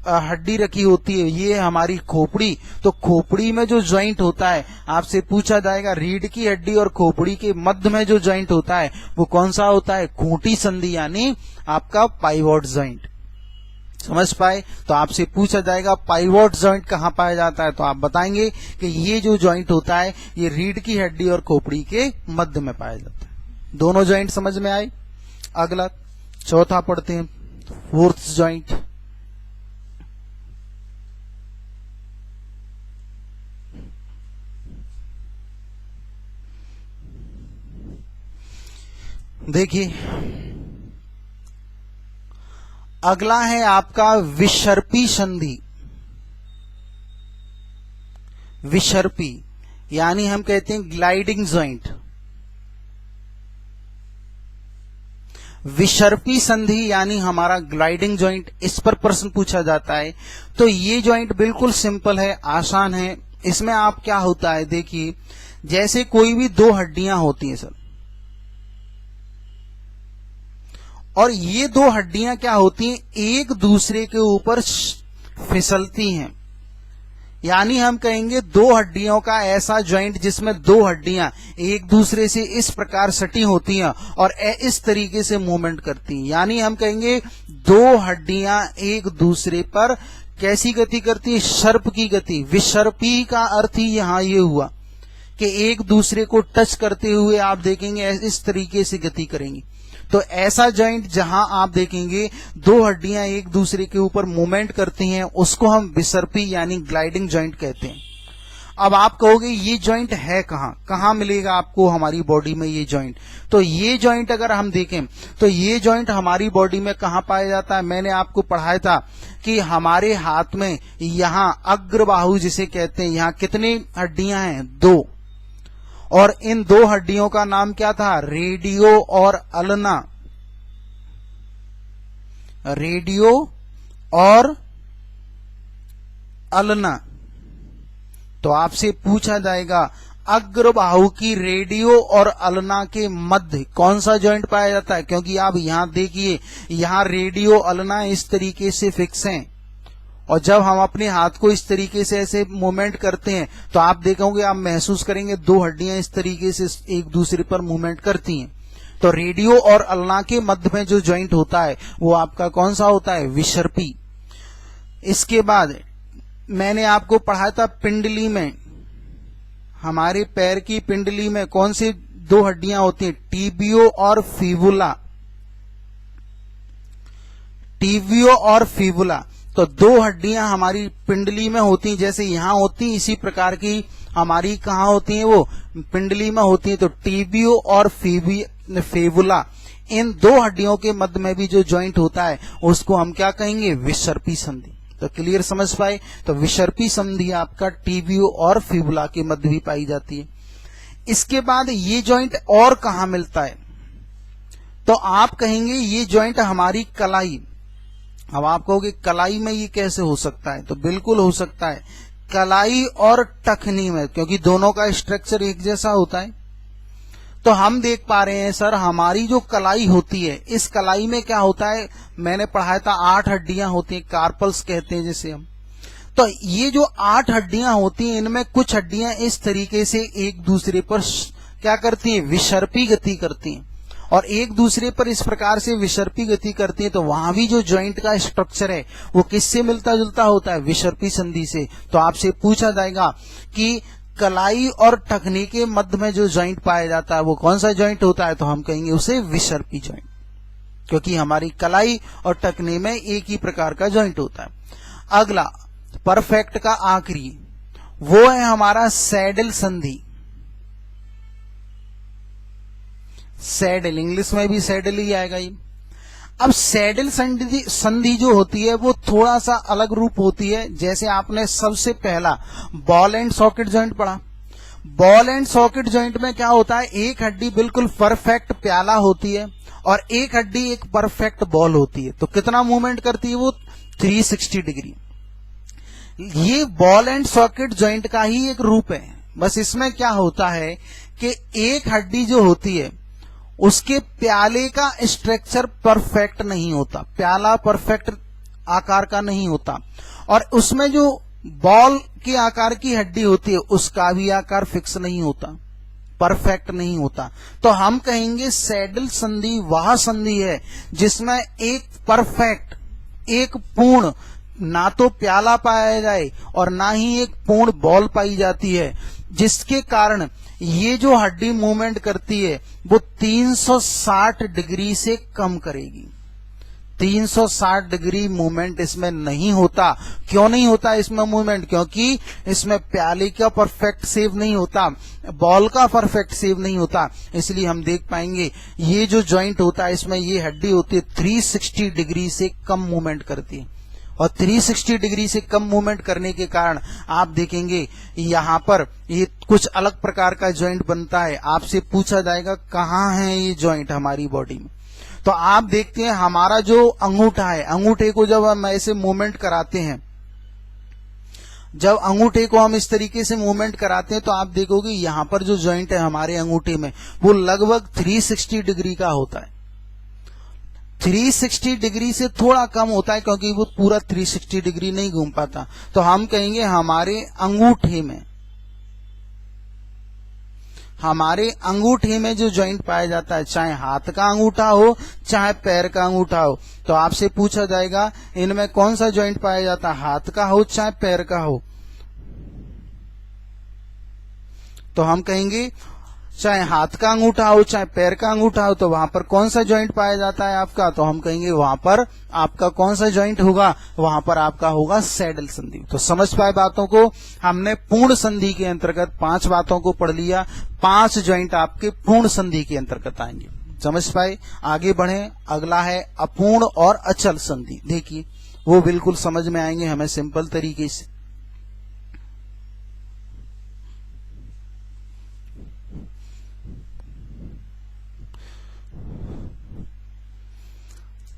हड्डी रखी होती है ये हमारी खोपड़ी। तो खोपड़ी में जो ज्वाइंट होता है आपसे पूछा जाएगा रीढ़ की हड्डी और खोपड़ी के मध्य में जो ज्वाइंट होता है वो कौन सा होता है, खूंटी संधि, यानी आपका पाइवोट ज्वाइंट। समझ पाए? तो आपसे पूछा जाएगा पाइवोट ज्वाइंट कहाँ पाया जाता है, तो आप बताएंगे कि ये जो ज्वाइंट होता है ये रीढ़ की हड्डी और खोपड़ी के मध्य में पाया जाता है। दोनों ज्वाइंट समझ में आए। अगला चौथा पढ़ते हैं, फोर्थ ज्वाइंट। देखिए अगला है आपका विसर्पी संधि। विसर्पी यानी हम कहते हैं ग्लाइडिंग ज्वाइंट। विसर्पी संधि यानी हमारा ग्लाइडिंग ज्वाइंट, इस पर प्रश्न पूछा जाता है। तो ये ज्वाइंट बिल्कुल सिंपल है, आसान है। इसमें आप क्या होता है, देखिए जैसे कोई भी दो हड्डियां होती हैं सर, और ये दो हड्डियां क्या होती हैं, एक दूसरे के ऊपर फिसलती हैं। यानी हम कहेंगे दो हड्डियों का ऐसा ज्वाइंट जिसमें दो हड्डियां एक दूसरे से इस प्रकार सटी होती हैं और इस तरीके से मूवमेंट करती हैं। यानी हम कहेंगे दो हड्डियां एक दूसरे पर कैसी गति करती है, सर्प की गति। विसर्पी का अर्थ ही यहां ये हुआ कि एक दूसरे को टच करते हुए आप देखेंगे इस तरीके से गति करेंगी। तो ऐसा जॉइंट जहां आप देखेंगे दो हड्डियां एक दूसरे के ऊपर मूवमेंट करती हैं उसको हम विसर्पी यानी ग्लाइडिंग जॉइंट कहते हैं। अब आप कहोगे ये जॉइंट है कहां, कहां मिलेगा आपको हमारी बॉडी में ये जॉइंट। तो ये जॉइंट अगर हम देखें तो ये जॉइंट हमारी बॉडी में कहां पाया जाता है, मैंने आपको पढ़ाया था कि हमारे हाथ में यहां अग्रबाहु जिसे कहते हैं, यहां कितनी हड्डियां हैं, दो, और इन दो हड्डियों का नाम क्या था, रेडियो और अल्ना। रेडियो और अल्ना। तो आपसे पूछा जाएगा अग्रबाहु की रेडियो और अल्ना के मध्य कौन सा जॉइंट पाया जाता है, क्योंकि आप यहां देखिए यहां रेडियो अल्ना इस तरीके से फिक्स हैं, और जब हम अपने हाथ को इस तरीके से ऐसे मूवमेंट करते हैं तो आप देखोगे, आप महसूस करेंगे दो हड्डियां इस तरीके से एक दूसरे पर मूवमेंट करती हैं। तो रेडियो और अल्ना के मध्य में जो जॉइंट होता है वो आपका कौन सा होता है, विसर्पी। इसके बाद मैंने आपको पढ़ाया था पिंडली में, हमारे पैर की पिंडली में कौन सी दो हड्डियां होती हैं, टीबियो और फीबुला। टीबियो और फीबुला, तो दो हड्डियां हमारी पिंडली में होती हैं, जैसे यहां होती हैं इसी प्रकार की हमारी कहां होती हैं, वो पिंडली में होती हैं। तो टीबियो और फीबुला, इन दो हड्डियों के मध्य में भी जो जॉइंट होता है उसको हम क्या कहेंगे, विसर्पी संधि। तो क्लियर समझ पाए? तो विसर्पी संधि आपका टीबियो और फीबुला के मध्य भी पाई जाती है। इसके बाद ये जॉइंट और कहां मिलता है, तो आप कहेंगे ये जॉइंट हमारी कलाई। अब आप कहोगे कलाई में ये कैसे हो सकता है, तो बिल्कुल हो सकता है कलाई और टखनी में, क्योंकि दोनों का स्ट्रक्चर एक जैसा होता है। तो हम देख पा रहे हैं सर, हमारी जो कलाई होती है, इस कलाई में क्या होता है, मैंने पढ़ाया था 8 हड्डियां होती हैं, कार्पल्स कहते हैं जिसे हम। तो ये जो 8 हड्डियां होती हैं, इनमें कुछ हड्डियां इस तरीके से एक दूसरे पर क्या करती हैं, विसर्पी गति करती हैं, और एक दूसरे पर इस प्रकार से विसर्पी गति करती है। तो वहां भी जो जॉइंट का स्ट्रक्चर है वो किससे मिलता जुलता होता है, विसर्पी संधि से। तो आपसे पूछा जाएगा कि कलाई और टखने के मध्य में जो जॉइंट पाया जाता है वो कौन सा जॉइंट होता है, तो हम कहेंगे उसे विसर्पी जॉइंट, क्योंकि हमारी कलाई और टखने में एक ही प्रकार का जॉइंट होता है। अगला परफेक्ट का आखिरी वो है हमारा सैडल संधि। सैडल, इंग्लिश में भी सैडल ही आएगा ये। अब सैडल संधि जो होती है वो थोड़ा सा अलग रूप होती है। जैसे आपने सबसे पहला बॉल एंड सॉकेट जॉइंट पढ़ा। बॉल एंड सॉकेट जॉइंट में क्या होता है, एक हड्डी बिल्कुल परफेक्ट प्याला होती है और एक हड्डी एक परफेक्ट बॉल होती है। तो कितना मूवमेंट करती है वो, 360 डिग्री। ये बॉल एंड सॉकेट जॉइंट का ही एक रूप है। बस इसमें क्या होता है कि एक हड्डी जो होती है उसके प्याले का स्ट्रक्चर परफेक्ट नहीं होता, प्याला परफेक्ट आकार का नहीं होता, और उसमें जो बॉल के आकार की हड्डी होती है उसका भी आकार फिक्स नहीं होता, परफेक्ट नहीं होता। तो हम कहेंगे सैडल संधि वह संधि है जिसमें एक परफेक्ट, एक पूर्ण, ना तो प्याला पाया जाए और ना ही एक पूर्ण बॉल पाई जाती है, जिसके कारण ये जो हड्डी मूवमेंट करती है वो 360 डिग्री से कम करेगी। 360 डिग्री मूवमेंट इसमें नहीं होता। क्यों नहीं होता इसमें मूवमेंट, क्योंकि इसमें प्याले का परफेक्ट सेव नहीं होता, बॉल का परफेक्ट सेव नहीं होता। इसलिए हम देख पाएंगे ये जो जॉइंट होता है इसमें ये हड्डी होती है 360 डिग्री से कम मूवमेंट करती है, और 360 डिग्री से कम मूवमेंट करने के कारण आप देखेंगे यहां पर ये कुछ अलग प्रकार का जॉइंट बनता है। आपसे पूछा जाएगा कहां है ये जॉइंट हमारी बॉडी में, तो आप देखते हैं हमारा जो अंगूठा है, अंगूठे को जब हम ऐसे मूवमेंट कराते हैं, जब अंगूठे को हम इस तरीके से मूवमेंट कराते हैं तो आप देखोगे यहां पर जो जॉइंट है हमारे अंगूठे में वो लगभग 360 डिग्री का होता है। 360 डिग्री से थोड़ा कम होता है, क्योंकि वो पूरा 360 डिग्री नहीं घूम पाता। तो हम कहेंगे हमारे अंगूठे में जो जॉइंट पाया जाता है, चाहे हाथ का अंगूठा हो चाहे पैर का अंगूठा हो, तो आपसे पूछा जाएगा इनमें कौन सा जॉइंट पाया जाता है, हाथ का हो चाहे पैर का हो। तो हम कहेंगे चाहे हाथ का अंगूठा हो चाहे पैर का अंगूठा हो, तो वहां पर कौन सा जॉइंट पाया जाता है आपका, तो हम कहेंगे वहां पर आपका कौन सा जॉइंट होगा, वहां पर आपका होगा सैडल संधि। तो समझ पाए बातों को, हमने पूर्ण संधि के अंतर्गत 5 बातों को पढ़ लिया। 5 जॉइंट आपके पूर्ण संधि के अंतर्गत आएंगे। समझ पाए, आगे बढ़े। अगला है अपूर्ण और अचल संधि। देखिए वो बिल्कुल समझ में आएंगे हमें सिंपल तरीके से।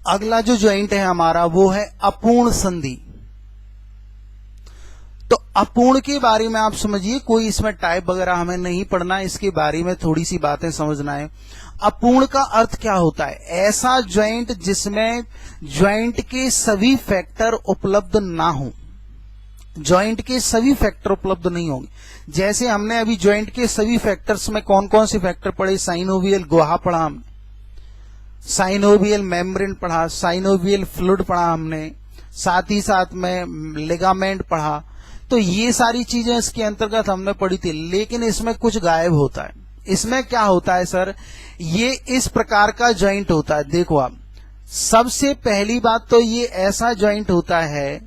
अगला जो जॉइंट है हमारा वो है अपूर्ण संधि। तो अपूर्ण के बारे में आप समझिए, कोई इसमें टाइप वगैरह हमें नहीं पढ़ना, इसके बारे में थोड़ी सी बातें समझना है। अपूर्ण का अर्थ क्या होता है, ऐसा जॉइंट जिसमें जॉइंट के सभी फैक्टर उपलब्ध ना हो, जॉइंट के सभी फैक्टर उपलब्ध नहीं होंगे। जैसे हमने अभी जॉइंट के सभी फैक्टर्स में कौन कौन से फैक्टर पढ़े, साइनोवियल गुहा पढ़ा हमने, साइनोवियल मेम्ब्रेन पढ़ा, साइनोवियल फ्लूइड पढ़ा हमने, साथ ही साथ में लिगामेंट पढ़ा। तो ये सारी चीजें इसके अंतर्गत हमने पढ़ी थी, लेकिन इसमें कुछ गायब होता है। इसमें क्या होता है सर, ये इस प्रकार का जॉइंट होता है। देखो आप, सबसे पहली बात तो ये ऐसा जॉइंट होता है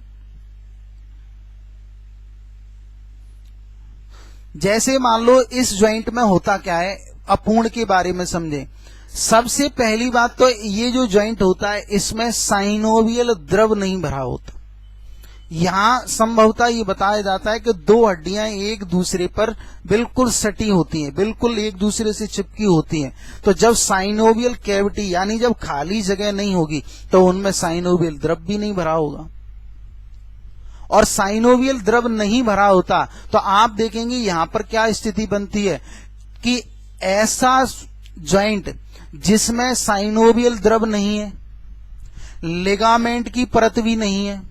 जैसे मान लो इस जॉइंट में होता क्या है, अपूर्ण के बारे में समझें। सबसे पहली बात तो ये जो जॉइंट होता है इसमें साइनोवियल द्रव नहीं भरा होता। यहां संभवतः ये बताया जाता है कि 2 हड्डियां एक दूसरे पर बिल्कुल सटी होती हैं, बिल्कुल एक दूसरे से चिपकी होती हैं। तो जब साइनोवियल कैविटी यानी जब खाली जगह नहीं होगी तो उनमें साइनोवियल द्रव भी नहीं भरा होगा, और साइनोवियल द्रव नहीं भरा होता तो आप देखेंगे यहां पर क्या स्थिति बनती है कि ऐसा जॉइंट जिसमें साइनोवियल द्रव नहीं है, लिगामेंट की परत भी नहीं है।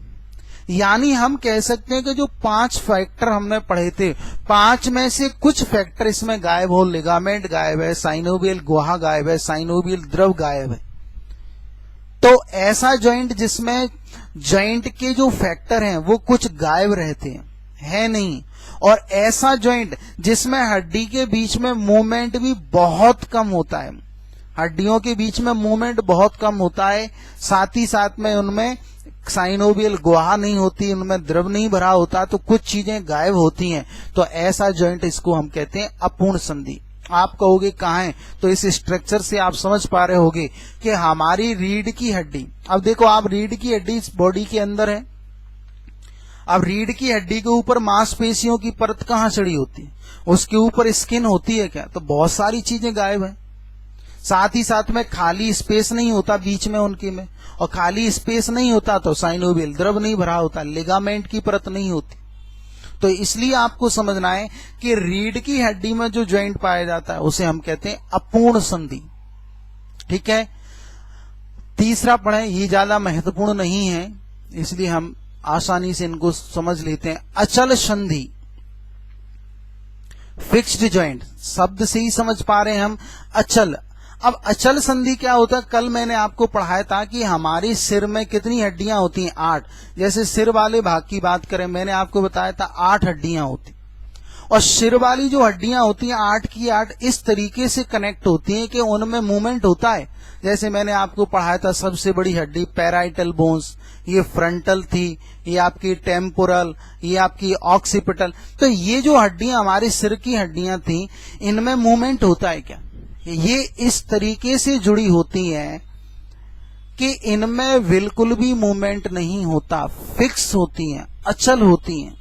यानी हम कह सकते हैं कि जो 5 फैक्टर हमने पढ़े थे, 5 में से कुछ फैक्टर इसमें गायब हो, लिगामेंट गायब है, साइनोवियल गुहा गायब है, साइनोवियल द्रव गायब है। तो ऐसा जॉइंट जिसमें जॉइंट के जो फैक्टर हैं वो कुछ गायब रहते हैं, है नहीं। और ऐसा जॉइंट जिसमें हड्डी के बीच में मूवमेंट भी बहुत कम होता है, हड्डियों के बीच में मूवमेंट बहुत कम होता है, साथ ही साथ में उनमें साइनोवियल गुहा नहीं होती, उनमें द्रव नहीं भरा होता, तो कुछ चीजें गायब होती हैं। तो ऐसा जॉइंट इसको हम कहते हैं अपूर्ण संधि। आप कहोगे कहाँ है, तो इस स्ट्रक्चर से आप समझ पा रहे होगे कि हमारी रीढ़ की हड्डी, अब देखो आप रीढ़ की हड्डी इस बॉडी के अंदर है, अब रीढ़ की हड्डी के ऊपर मांसपेशियों की परत कहाँ चढ़ी होती है, उसके ऊपर स्किन होती है क्या, तो बहुत सारी चीजें गायब है। साथ ही साथ में खाली स्पेस नहीं होता बीच में उनके में, और खाली स्पेस नहीं होता तो साइनोवियल द्रव नहीं भरा होता, लिगामेंट की परत नहीं होती। तो इसलिए आपको समझना है कि रीढ़ की हड्डी में जो जॉइंट पाया जाता है उसे हम कहते हैं अपूर्ण संधि। ठीक है, तीसरा पढ़े, ये ज्यादा महत्वपूर्ण नहीं है इसलिए हम आसानी से इनको समझ लेते हैं। अचल संधि, फिक्स्ड जॉइंट, शब्द से ही समझ पा रहे हैं हम अचल। अब अचल संधि क्या होता है, कल मैंने आपको पढ़ाया था कि हमारे सिर में कितनी हड्डियां होती हैं, 8। जैसे सिर वाले भाग की बात करें, मैंने आपको बताया था 8 हड्डियां होती, और सिर वाली जो हड्डियां होती हैं 8 की 8 इस तरीके से कनेक्ट होती हैं कि उनमें मूवमेंट होता है। जैसे मैंने आपको पढ़ाया था सबसे बड़ी हड्डी पैराइटल बोन्स, ये फ्रंटल थी, ये आपकी टेम्पोरल, ये आपकी ऑक्सीपिटल। तो ये जो हड्डियां हमारे सिर की हड्डियां थी, इनमें मूवमेंट होता है क्या, ये इस तरीके से जुड़ी होती हैं कि इनमें बिल्कुल भी मूवमेंट नहीं होता, फिक्स होती हैं, अचल होती हैं।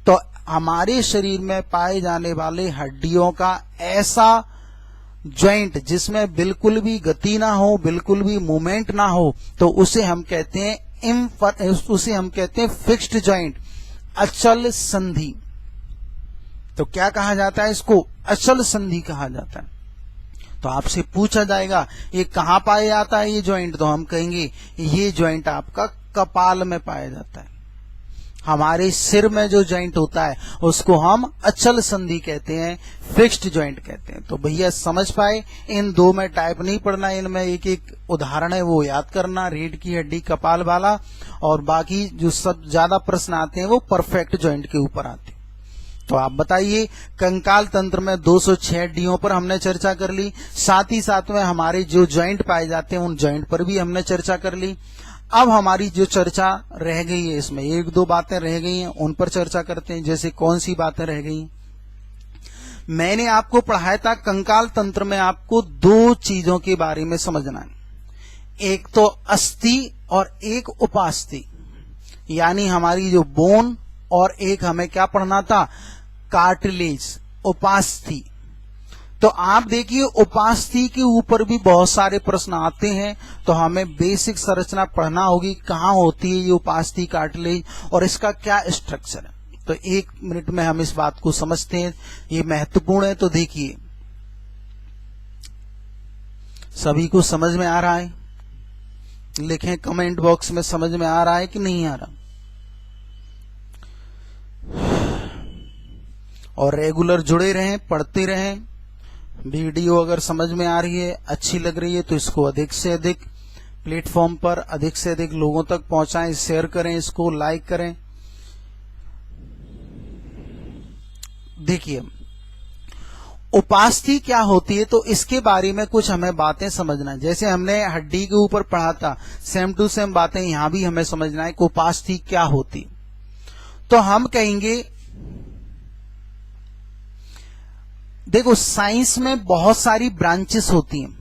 तो हमारे शरीर में पाए जाने वाले हड्डियों का ऐसा जॉइंट जिसमें बिल्कुल भी गति ना हो, बिल्कुल भी मूवमेंट ना हो, तो उसे हम कहते हैं फिक्स्ड जॉइंट, अचल संधि। तो क्या कहा जाता है इसको, अचल संधि कहा जाता है। तो आपसे पूछा जाएगा ये कहाँ पाया जाता है ये जॉइंट, तो हम कहेंगे ये जॉइंट आपका कपाल में पाया जाता है। हमारे सिर में जो जॉइंट होता है उसको हम अचल संधि कहते हैं, फिक्स्ड जॉइंट कहते हैं। तो भैया समझ पाए, इन 2 में टाइप नहीं पढ़ना, इनमें एक एक उदाहरण है वो याद करना, रीढ़ की हड्डी, कपाल वाला, और बाकी जो सब ज्यादा प्रश्न आते हैं वो परफेक्ट जॉइंट के ऊपर आते हैं। तो आप बताइए, कंकाल तंत्र में 206 हड्डियों पर हमने चर्चा कर ली, साथ ही साथ में हमारे जो जॉइंट पाए जाते हैं उन जॉइंट पर भी हमने चर्चा कर ली। अब हमारी जो चर्चा रह गई है, इसमें 1-2 बातें रह गई हैं, उन पर चर्चा करते हैं। जैसे कौन सी बातें रह गई, मैंने आपको पढ़ाया था कंकाल तंत्र में आपको 2 चीजों के बारे में समझना है, एक तो अस्थि और एक उपास्थि, यानी हमारी जो बोन, और एक हमें क्या पढ़ना था, कार्टिलेज, उपास्थि। तो आप देखिए उपास्थि के ऊपर भी बहुत सारे प्रश्न आते हैं, तो हमें बेसिक संरचना पढ़ना होगी, कहाँ होती है ये उपास्थि, कार्टिलेज, और इसका क्या स्ट्रक्चर है। तो 1 मिनट में हम इस बात को समझते हैं, ये महत्वपूर्ण है। तो देखिए, सभी को समझ में आ रहा है, लिखें कमेंट बॉक्स में समझ में आ रहा है कि नहीं आ रहा, और रेगुलर जुड़े रहें, पढ़ते रहें। वीडियो अगर समझ में आ रही है, अच्छी लग रही है, तो इसको अधिक से अधिक प्लेटफॉर्म पर अधिक से अधिक लोगों तक पहुंचाएं, शेयर करें, इसको लाइक करें। देखिए उपास्थि क्या होती है, तो इसके बारे में कुछ हमें बातें समझना है। जैसे हमने हड्डी के ऊपर पढ़ा था, सेम टू सेम बातें यहां भी हमें समझना है कि उपास्थि क्या होती। तो हम कहेंगे, देखो साइंस में बहुत सारी ब्रांचेस होती हैं,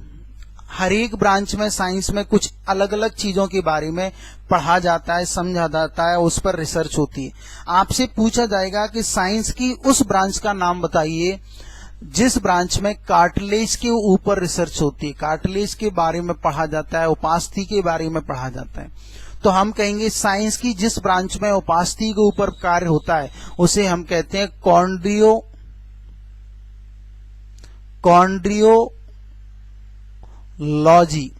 हर एक ब्रांच में साइंस में कुछ अलग अलग चीजों के बारे में पढ़ा जाता है, समझा जाता है, उस पर रिसर्च होती है। आपसे पूछा जाएगा कि साइंस की उस ब्रांच का नाम बताइए जिस ब्रांच में कार्टिलेज के ऊपर रिसर्च होती है, कार्टिलेज के बारे में पढ़ा जाता है, उपास्थि के बारे में पढ़ा जाता है। तो हम कहेंगे साइंस की जिस ब्रांच में उपास्थि के ऊपर कार्य होता है उसे हम कहते हैं कॉन्ड्रियोलॉजी।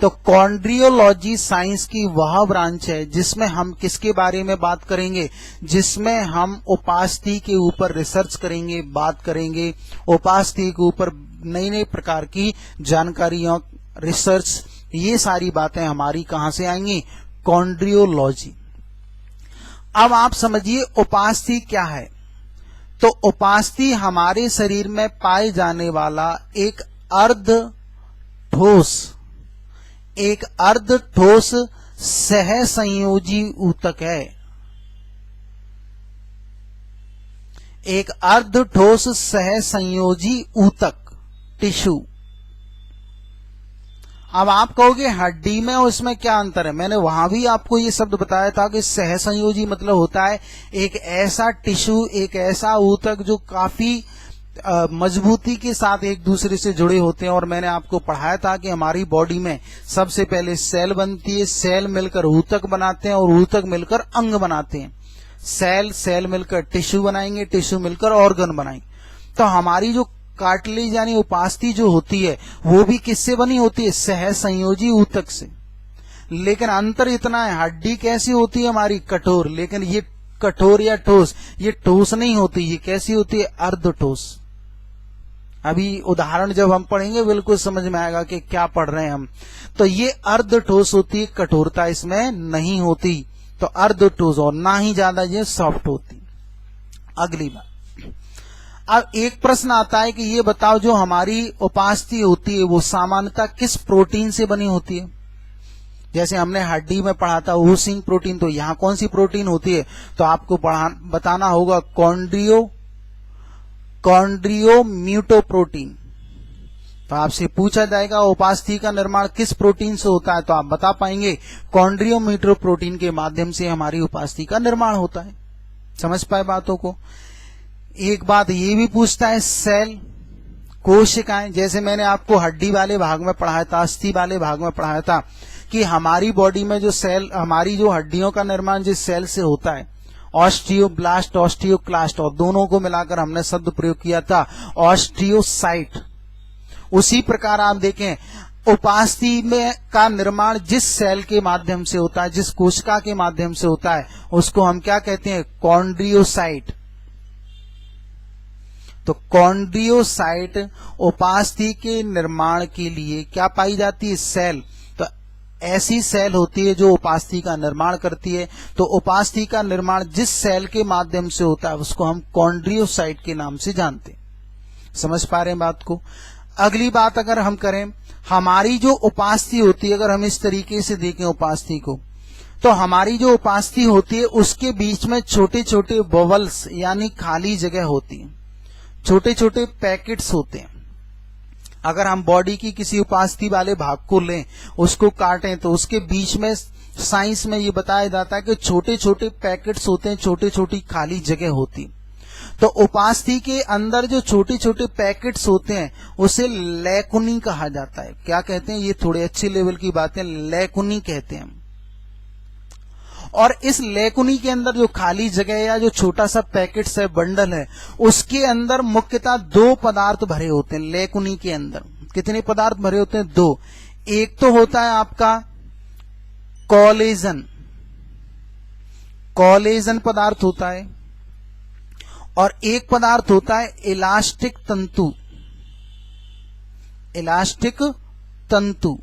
तो कॉन्ड्रियोलॉजी साइंस की वह ब्रांच है जिसमें हम किसके बारे में बात करेंगे, जिसमें हम उपास्थि के ऊपर रिसर्च करेंगे, बात करेंगे। उपास्थि के ऊपर नई नई प्रकार की जानकारियों, रिसर्च, ये सारी बातें हमारी कहां से आएंगी, कॉन्ड्रियोलॉजी। अब आप समझिए उपास्थि क्या है। तो उपास्थि हमारे शरीर में पाए जाने वाला एक अर्ध ठोस सहसंयोजी ऊतक है। एक अर्ध ठोस सहसंयोजी ऊतक, टिश्यू। अब आप कहोगे हड्डी में और इसमें क्या अंतर है। मैंने वहां भी आपको ये शब्द बताया था कि सहसंयोजी मतलब होता है एक ऐसा टिश्यू, एक ऐसा ऊतक जो काफी मजबूती के साथ एक दूसरे से जुड़े होते हैं। और मैंने आपको पढ़ाया था कि हमारी बॉडी में सबसे पहले सेल बनती है, सेल मिलकर ऊतक बनाते हैं और ऊतक मिलकर अंग बनाते हैं। सेल मिलकर टिश्यू बनाएंगे, टिश्यू मिलकर ऑर्गन बनाएंगे। तो हमारी जो कार्टिलेज यानी उपास्थि जो होती है वो भी किससे बनी होती है, सहसंयोजी ऊतक से। लेकिन अंतर इतना है, हड्डी कैसी होती है हमारी, कठोर। लेकिन ये कठोर या ठोस, ये ठोस नहीं होती, ये कैसी होती है, अर्ध ठोस। अभी उदाहरण जब हम पढ़ेंगे बिल्कुल समझ में आएगा कि क्या पढ़ रहे हैं हम। तो ये अर्ध ठोस होती है, कठोरता इसमें नहीं होती। तो अर्ध ठोस और ना ही ज्यादा ये सॉफ्ट होती। अगली बात, अब एक प्रश्न आता है कि ये बताओ जो हमारी उपास्थि होती है वो सामान्यतः किस प्रोटीन से बनी होती है। जैसे हमने हड्डी में पढ़ा था ओसिंग प्रोटीन, तो यहाँ कौन सी प्रोटीन होती है, तो आपको बताना होगा कॉन्ड्रियोम्यूटोप्रोटीन। तो आपसे पूछा जाएगा उपास्थि का निर्माण किस प्रोटीन से होता है, तो आप बता पाएंगे कॉन्ड्रियोम्यूटोप्रोटीन के माध्यम से हमारी उपास्थि का निर्माण होता है। समझ पाए बातों को। एक बात ये भी पूछता है सेल, कोशिकाएं। जैसे मैंने आपको हड्डी वाले भाग में पढ़ाया था, अस्थि वाले भाग में पढ़ाया था कि हमारी बॉडी में जो सेल, हमारी जो हड्डियों का निर्माण जिस सेल से होता है, ऑस्टियोब्लास्ट, ऑस्टियोक्लास्ट, और दोनों को मिलाकर हमने शब्द प्रयोग किया था ऑस्टियोसाइट। उसी प्रकार आप देखें उपास्थि में का निर्माण जिस सेल के माध्यम से होता है, जिस कोशिका के माध्यम से होता है, उसको हम क्या कहते हैं, कॉन्ड्रियोसाइट। तो कॉन्ड्रियोसाइट उपास्थि के निर्माण के लिए क्या पाई जाती है, सेल। तो ऐसी सेल होती है जो उपास्थि का निर्माण करती है। तो उपास्थि का निर्माण जिस सेल के माध्यम से होता है उसको हम कॉन्ड्रियोसाइट के नाम से जानते हैं। समझ पा रहे हैं बात को। अगली बात अगर हम करें, हमारी जो उपास्थि होती है, अगर हम इस तरीके से देखें उपास्थि को, तो हमारी जो उपास्थि होती है उसके बीच में छोटे छोटे बबल्स यानी खाली जगह होती है, छोटे छोटे पैकेट्स होते हैं। अगर हम बॉडी की किसी उपास्थि वाले भाग को लें, उसको काटें, तो उसके बीच में साइंस में ये बताया जाता है कि छोटे छोटे पैकेट्स होते हैं, छोटी छोटी खाली जगह होती। तो उपास्थि के अंदर जो छोटे छोटे पैकेट्स होते हैं उसे लेकुनी कहा जाता है। क्या कहते हैं, ये थोड़े अच्छे लेवल की बातें, लेकुनी कहते हैं। और इस लेकुनी के अंदर जो खाली जगह या जो छोटा सा पैकेट्स है, बंडल है, उसके अंदर मुख्यतः दो पदार्थ भरे होते हैं। लेकुनी के अंदर कितने पदार्थ भरे होते हैं, दो। एक तो होता है आपका कोलेजन, कोलेजन पदार्थ होता है, और एक पदार्थ होता है इलास्टिक तंतु, इलास्टिक तंतु।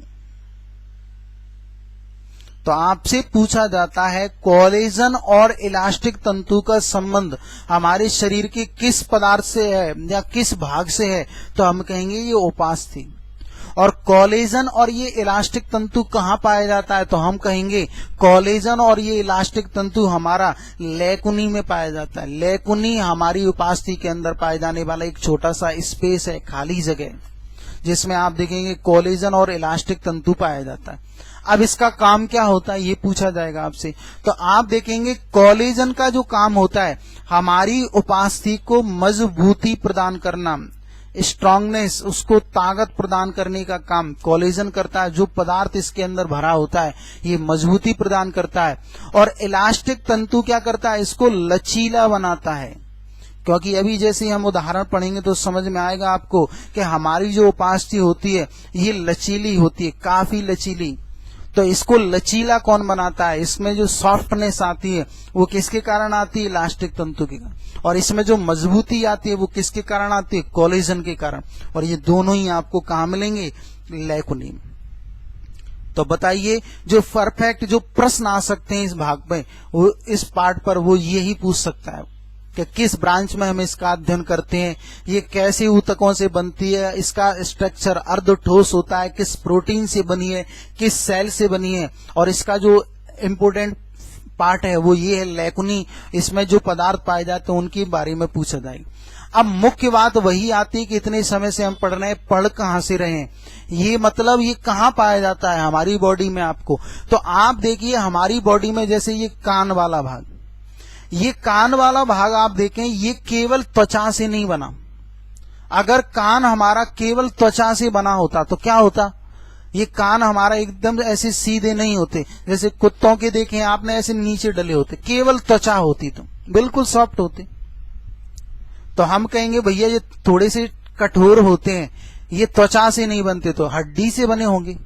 तो आपसे पूछा जाता है कोलेजन और इलास्टिक तंतु का संबंध हमारे शरीर के किस पदार्थ से है या किस भाग से है, तो हम कहेंगे ये उपास्थि। और कोलेजन और ये इलास्टिक तंतु कहाँ पाया जाता है, तो हम कहेंगे कोलेजन और ये इलास्टिक तंतु हमारा लेकुनी में पाया जाता है। लेकुनी हमारी उपास्थि के अंदर पाए जाने वाला एक छोटा सा स्पेस है, खाली जगह, जिसमें आप देखेंगे कोलेजन और इलास्टिक तंतु पाया जाता है। अब इसका काम क्या होता है ये पूछा जाएगा आपसे। तो आप देखेंगे कोलेजन का जो काम होता है हमारी उपास्थि को मजबूती प्रदान करना, स्ट्रांगनेस, उसको ताकत प्रदान करने का काम कोलेजन करता है। जो पदार्थ इसके अंदर भरा होता है ये मजबूती प्रदान करता है। और इलास्टिक तंतु क्या करता है, इसको लचीला बनाता है। क्योंकि अभी जैसे हम उदाहरण पढ़ेंगे तो समझ में आएगा आपको कि हमारी जो उपास्थि होती है ये लचीली होती है, काफी लचीली। तो इसको लचीला कौन बनाता है? इसमें जो सॉफ्टनेस आती है वो किसके कारण आती है? इलास्टिक तंतु के कारण। और इसमें जो मजबूती आती है वो किसके कारण आती है? कोलेजन के कारण। और ये दोनों ही आपको कहाँ मिलेंगे? लैकुनी में। तो बताइए, जो परफेक्ट जो प्रश्न आ सकते हैं इस भाग में, वो इस पार्ट पर वो यही पूछ सकता है कि किस ब्रांच में हम इसका अध्ययन करते हैं, ये कैसे ऊतकों से बनती है, इसका स्ट्रक्चर अर्ध ठोस होता है, किस प्रोटीन से बनी है, किस सेल से बनी है, और इसका जो इम्पोर्टेंट पार्ट है वो ये है लैकुनी, इसमें जो पदार्थ पाए जाते हैं उनके बारे में पूछा जाएगा। अब मुख्य बात वही आती है कि इतने समय से हम पढ़ रहे हैं, पढ़ कहां से रहे हैं, ये मतलब ये कहां पाया जाता है? हमारी बॉडी में। आपको तो आप देखिए हमारी बॉडी में जैसे ये कान वाला भाग, ये कान वाला भाग आप देखें, ये केवल त्वचा से नहीं बना। अगर कान हमारा केवल त्वचा से बना होता तो क्या होता? ये कान हमारा एकदम ऐसे सीधे नहीं होते, जैसे कुत्तों के देखें आपने ऐसे नीचे डले होते, केवल त्वचा होती तो बिल्कुल सॉफ्ट होते। तो हम कहेंगे भैया ये थोड़े से कठोर होते हैं, ये त्वचा से नहीं बनते तो हड्डी से बने होंगे।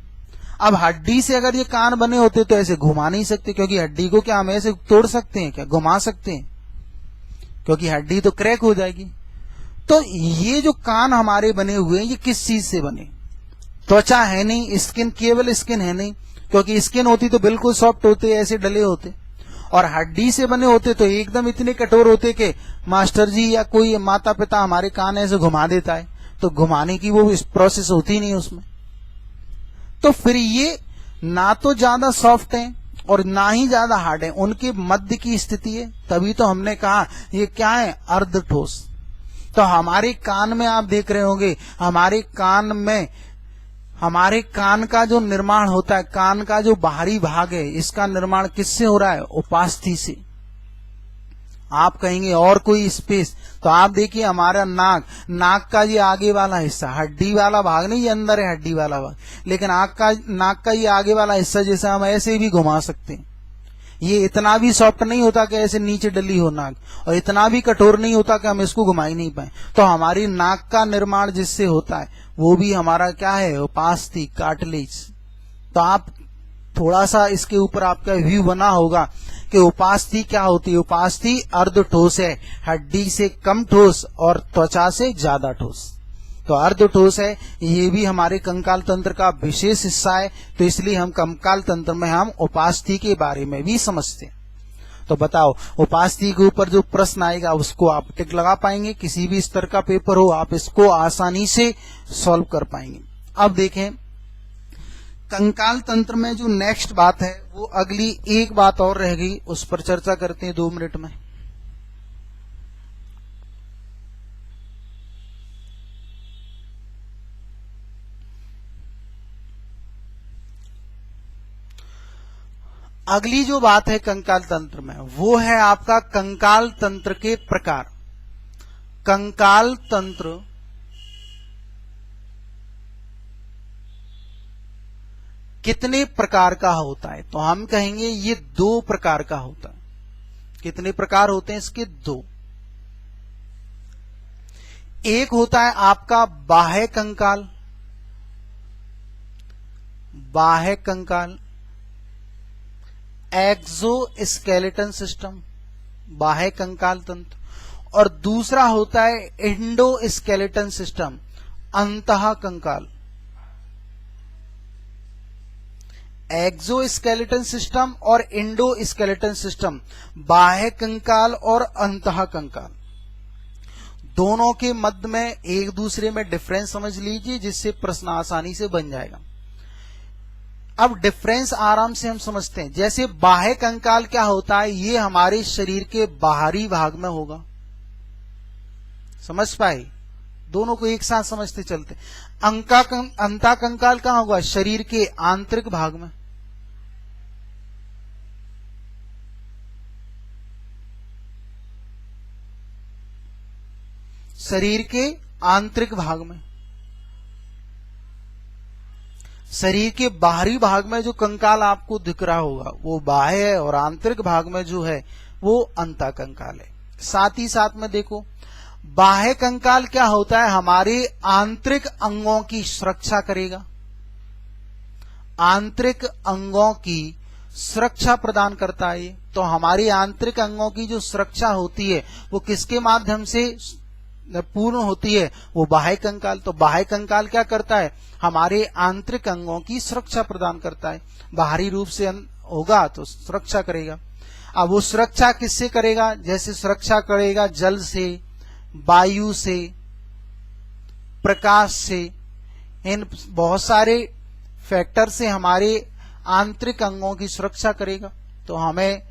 अब हड्डी से अगर ये कान बने होते तो ऐसे घुमा नहीं सकते, क्योंकि हड्डी को क्या हम ऐसे तोड़ सकते हैं? क्या घुमा सकते हैं? क्योंकि हड्डी तो क्रैक हो जाएगी। तो ये जो कान हमारे बने हुए हैं ये किस चीज से बने? त्वचा है नहीं, स्किन, केवल स्किन है नहीं, क्योंकि स्किन होती तो बिल्कुल सॉफ्ट होते, ऐसे डले होते। और हड्डी से बने होते तो एकदम इतने कठोर होते कि मास्टर जी या कोई माता पिता हमारे कान ऐसे घुमा देता है, तो घुमाने की वो प्रोसेस होती नहीं उसमें। तो फिर ये ना तो ज्यादा सॉफ्ट है और ना ही ज्यादा हार्ड है, उनके मध्य की स्थिति है। तभी तो हमने कहा ये क्या है? अर्ध ठोस। तो हमारे कान में आप देख रहे होंगे, हमारे कान का जो निर्माण होता है, कान का जो बाहरी भाग है, इसका निर्माण किससे हो रहा है? उपास्थि से। आप कहेंगे और कोई स्पेस, तो आप देखिए हमारा नाक का ये आगे वाला हिस्सा, हड्डी वाला भाग नहीं, ये अंदर है हड्डी वाला भाग, लेकिन नाक का ये आगे वाला हिस्सा जैसे हम ऐसे भी घुमा सकते हैं। ये इतना भी सॉफ्ट नहीं होता कि ऐसे नीचे डली हो नाक, और इतना भी कठोर नहीं होता कि हम इसको घुमा ही नहीं पाए। तो हमारी नाक का निर्माण जिससे होता है वो भी हमारा क्या है? उपास्थि, कार्टिलेज। तो आप थोड़ा सा इसके ऊपर आपका व्यू बना होगा कि उपास्थि क्या होती है। उपास्थि अर्ध ठोस है, हड्डी से कम ठोस और त्वचा से ज्यादा ठोस। तो अर्ध ठोस है, ये भी हमारे कंकाल तंत्र का विशेष हिस्सा है, तो इसलिए हम कंकाल तंत्र में हम उपास्थि के बारे में भी समझते हैं। तो बताओ, उपास्थि के ऊपर जो प्रश्न आएगा उसको आप टिक लगा पाएंगे? किसी भी स्तर का पेपर हो आप इसको आसानी से सॉल्व कर पाएंगे। अब देखें कंकाल तंत्र में जो नेक्स्ट बात है वो अगली एक बात और रह गई, उस पर चर्चा करते हैं 2 मिनट में। अगली जो बात है कंकाल तंत्र में वो है आपका कंकाल तंत्र के प्रकार। कंकाल तंत्र कितने प्रकार का होता है? तो हम कहेंगे ये 2 प्रकार का होता है। कितने प्रकार होते हैं इसके? 2। एक होता है आपका बाह्य कंकाल, बाह्य कंकाल, एक्सोस्केलेटन सिस्टम, बाह्य कंकाल तंत्र, और दूसरा होता है एंडोस्केलेटन सिस्टम, अंतः कंकाल। एक्सोस्केलेटन सिस्टम और एंडोस्केलेटन सिस्टम, बाह्य कंकाल और अंतः कंकाल, दोनों के मध्य में एक दूसरे में डिफरेंस समझ लीजिए, जिससे प्रश्न आसानी से बन जाएगा। अब डिफरेंस आराम से हम समझते हैं। जैसे बाह्य कंकाल क्या होता है? ये हमारे शरीर के बाहरी भाग में होगा। समझ पाए? दोनों को एक साथ समझते चलते। अंतः कंकाल कहां होगा? शरीर के आंतरिक भाग में। शरीर के आंतरिक भाग में। शरीर के बाहरी भाग में जो कंकाल आपको दिख रहा होगा वो बाह्य है, और आंतरिक भाग में जो है वो अंतः कंकाल है। साथ ही साथ में देखो बाह्य कंकाल क्या होता है? हमारे आंतरिक अंगों की सुरक्षा करेगा, आंतरिक अंगों की सुरक्षा प्रदान करता है। तो हमारी आंतरिक अंगों की जो सुरक्षा होती है वो किसके माध्यम से पूर्ण होती है? वो बाह्य कंकाल। तो बाह्य कंकाल क्या करता है? हमारे आंतरिक अंगों की सुरक्षा प्रदान करता है। बाहरी रूप से होगा तो सुरक्षा करेगा। अब वो सुरक्षा किससे करेगा? जैसे सुरक्षा करेगा जल से, वायु से, प्रकाश से, इन बहुत सारे फैक्टर से हमारे आंतरिक अंगों की सुरक्षा करेगा। तो हमें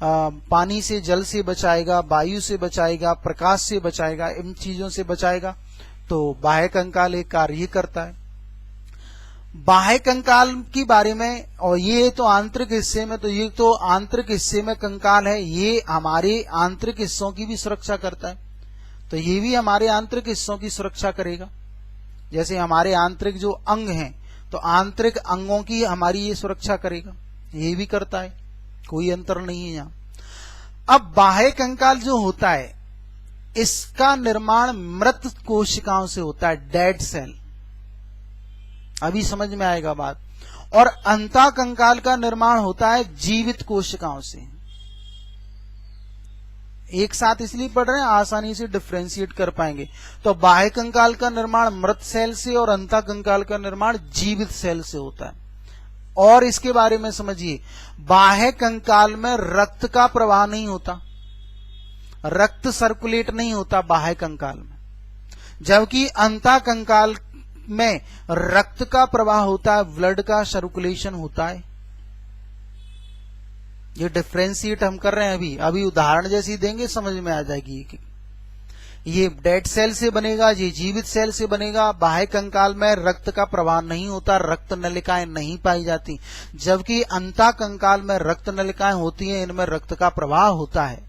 पानी से, जल से बचाएगा, वायु से बचाएगा, प्रकाश से बचाएगा, इन चीजों से बचाएगा। तो बाह्य कंकाल एक कार्य ही करता है। बाह्य कंकाल की बारे में, और ये तो आंतरिक हिस्से में, तो ये तो आंतरिक हिस्से में कंकाल है, ये हमारे आंतरिक हिस्सों की भी सुरक्षा करता है। तो ये भी हमारे आंतरिक हिस्सों की सुरक्षा करेगा। जैसे हमारे आंतरिक जो अंग हैं, तो आंतरिक अंगों की हमारी ये सुरक्षा करेगा, ये भी करता है, कोई अंतर नहीं है यहां। अब बाह्य कंकाल जो होता है, इसका निर्माण मृत कोशिकाओं से होता है, डेड सेल। अभी समझ में आएगा बात। और अंतः कंकाल का निर्माण होता है जीवित कोशिकाओं से। एक साथ इसलिए पढ़ रहे हैं, आसानी से डिफ्रेंशिएट कर पाएंगे। तो बाह्य कंकाल का निर्माण मृत सेल से और अंतः कंकाल का निर्माण जीवित सेल से होता है। और इसके बारे में समझिए, बाह्य कंकाल में रक्त का प्रवाह नहीं होता, रक्त सर्कुलेट नहीं होता बाह्य कंकाल में, जबकि अंतः कंकाल में रक्त का प्रवाह होता है, ब्लड का सर्कुलेशन होता है। ये डिफ्रेंशिएट हम कर रहे हैं अभी उदाहरण जैसी देंगे, समझ में आ जाएगी। ये डेड सेल से बनेगा, ये जीवित सेल से बनेगा। बाह्य कंकाल में रक्त का प्रवाह नहीं होता, रक्त नलिकाएं नहीं पाई जाती, जबकि अंतः कंकाल में रक्त नलिकाएं होती हैं, इनमें रक्त का प्रवाह होता है।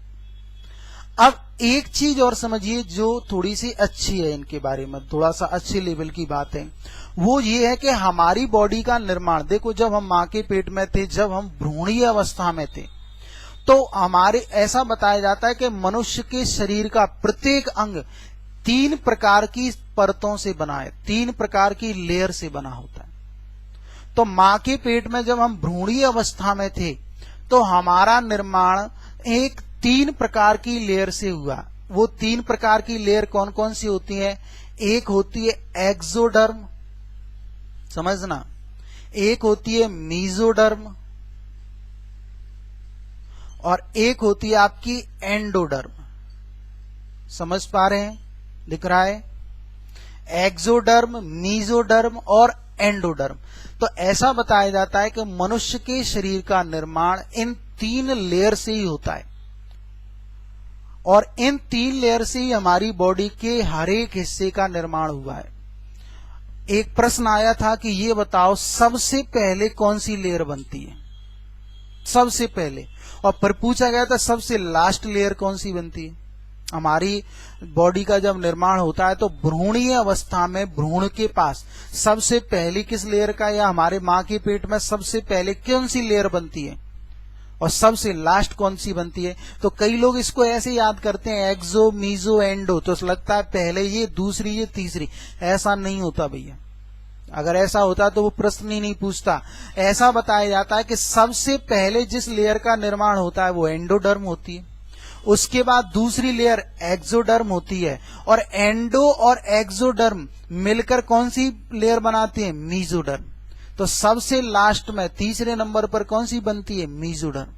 अब एक चीज और समझिए जो थोड़ी सी अच्छी है, इनके बारे में थोड़ा सा अच्छे लेवल की बात है, वो ये है कि हमारी बॉडी का निर्माण, देखो जब हम मां के पेट में थे, जब हम भ्रूणीय अवस्था में थे, तो हमारे ऐसा बताया जाता है कि मनुष्य के शरीर का प्रत्येक अंग 3 प्रकार की परतों से बना है, 3 प्रकार की लेयर से बना होता है। तो मां के पेट में जब हम भ्रूणीय अवस्था में थे, तो हमारा निर्माण एक 3 प्रकार की लेयर से हुआ। वो 3 प्रकार की लेयर कौन कौन सी होती है? एक होती है एक्सोडर्म, समझना, एक होती है मीजोडर्म, और एक होती है आपकी एंडोडर्म। समझ पा रहे हैं? दिख रहा है? एक्सोडर्म, मीजोडर्म और एंडोडर्म। तो ऐसा बताया जाता है कि मनुष्य के शरीर का निर्माण इन 3 लेयर से ही होता है, और इन 3 लेयर से ही हमारी बॉडी के हर एक हिस्से का निर्माण हुआ है। एक प्रश्न आया था कि ये बताओ सबसे पहले कौन सी लेयर बनती है? सबसे पहले। और फिर पूछा गया था सबसे लास्ट लेयर कौन सी बनती है? हमारी बॉडी का जब निर्माण होता है तो भ्रूणीय अवस्था में भ्रूण के पास सबसे पहले किस लेयर का, या हमारे मां के पेट में सबसे पहले कौन सी लेयर बनती है और सबसे लास्ट कौन सी बनती है? तो कई लोग इसको ऐसे याद करते हैं, एक्सो, मीजो, एंडो, तो लगता है पहले ये, दूसरी ये, तीसरी। ऐसा नहीं होता भैया। अगर ऐसा होता तो वो प्रश्न ही नहीं पूछता। ऐसा बताया जाता है कि सबसे पहले जिस लेयर का निर्माण होता है वो एंडोडर्म होती है, उसके बाद दूसरी लेयर एक्सोडर्म होती है, और एंडो और एक्सोडर्म मिलकर कौन सी लेयर बनाती है? मीजोडर्म। तो सबसे लास्ट में तीसरे नंबर पर कौन सी बनती है? मीजोडर्म।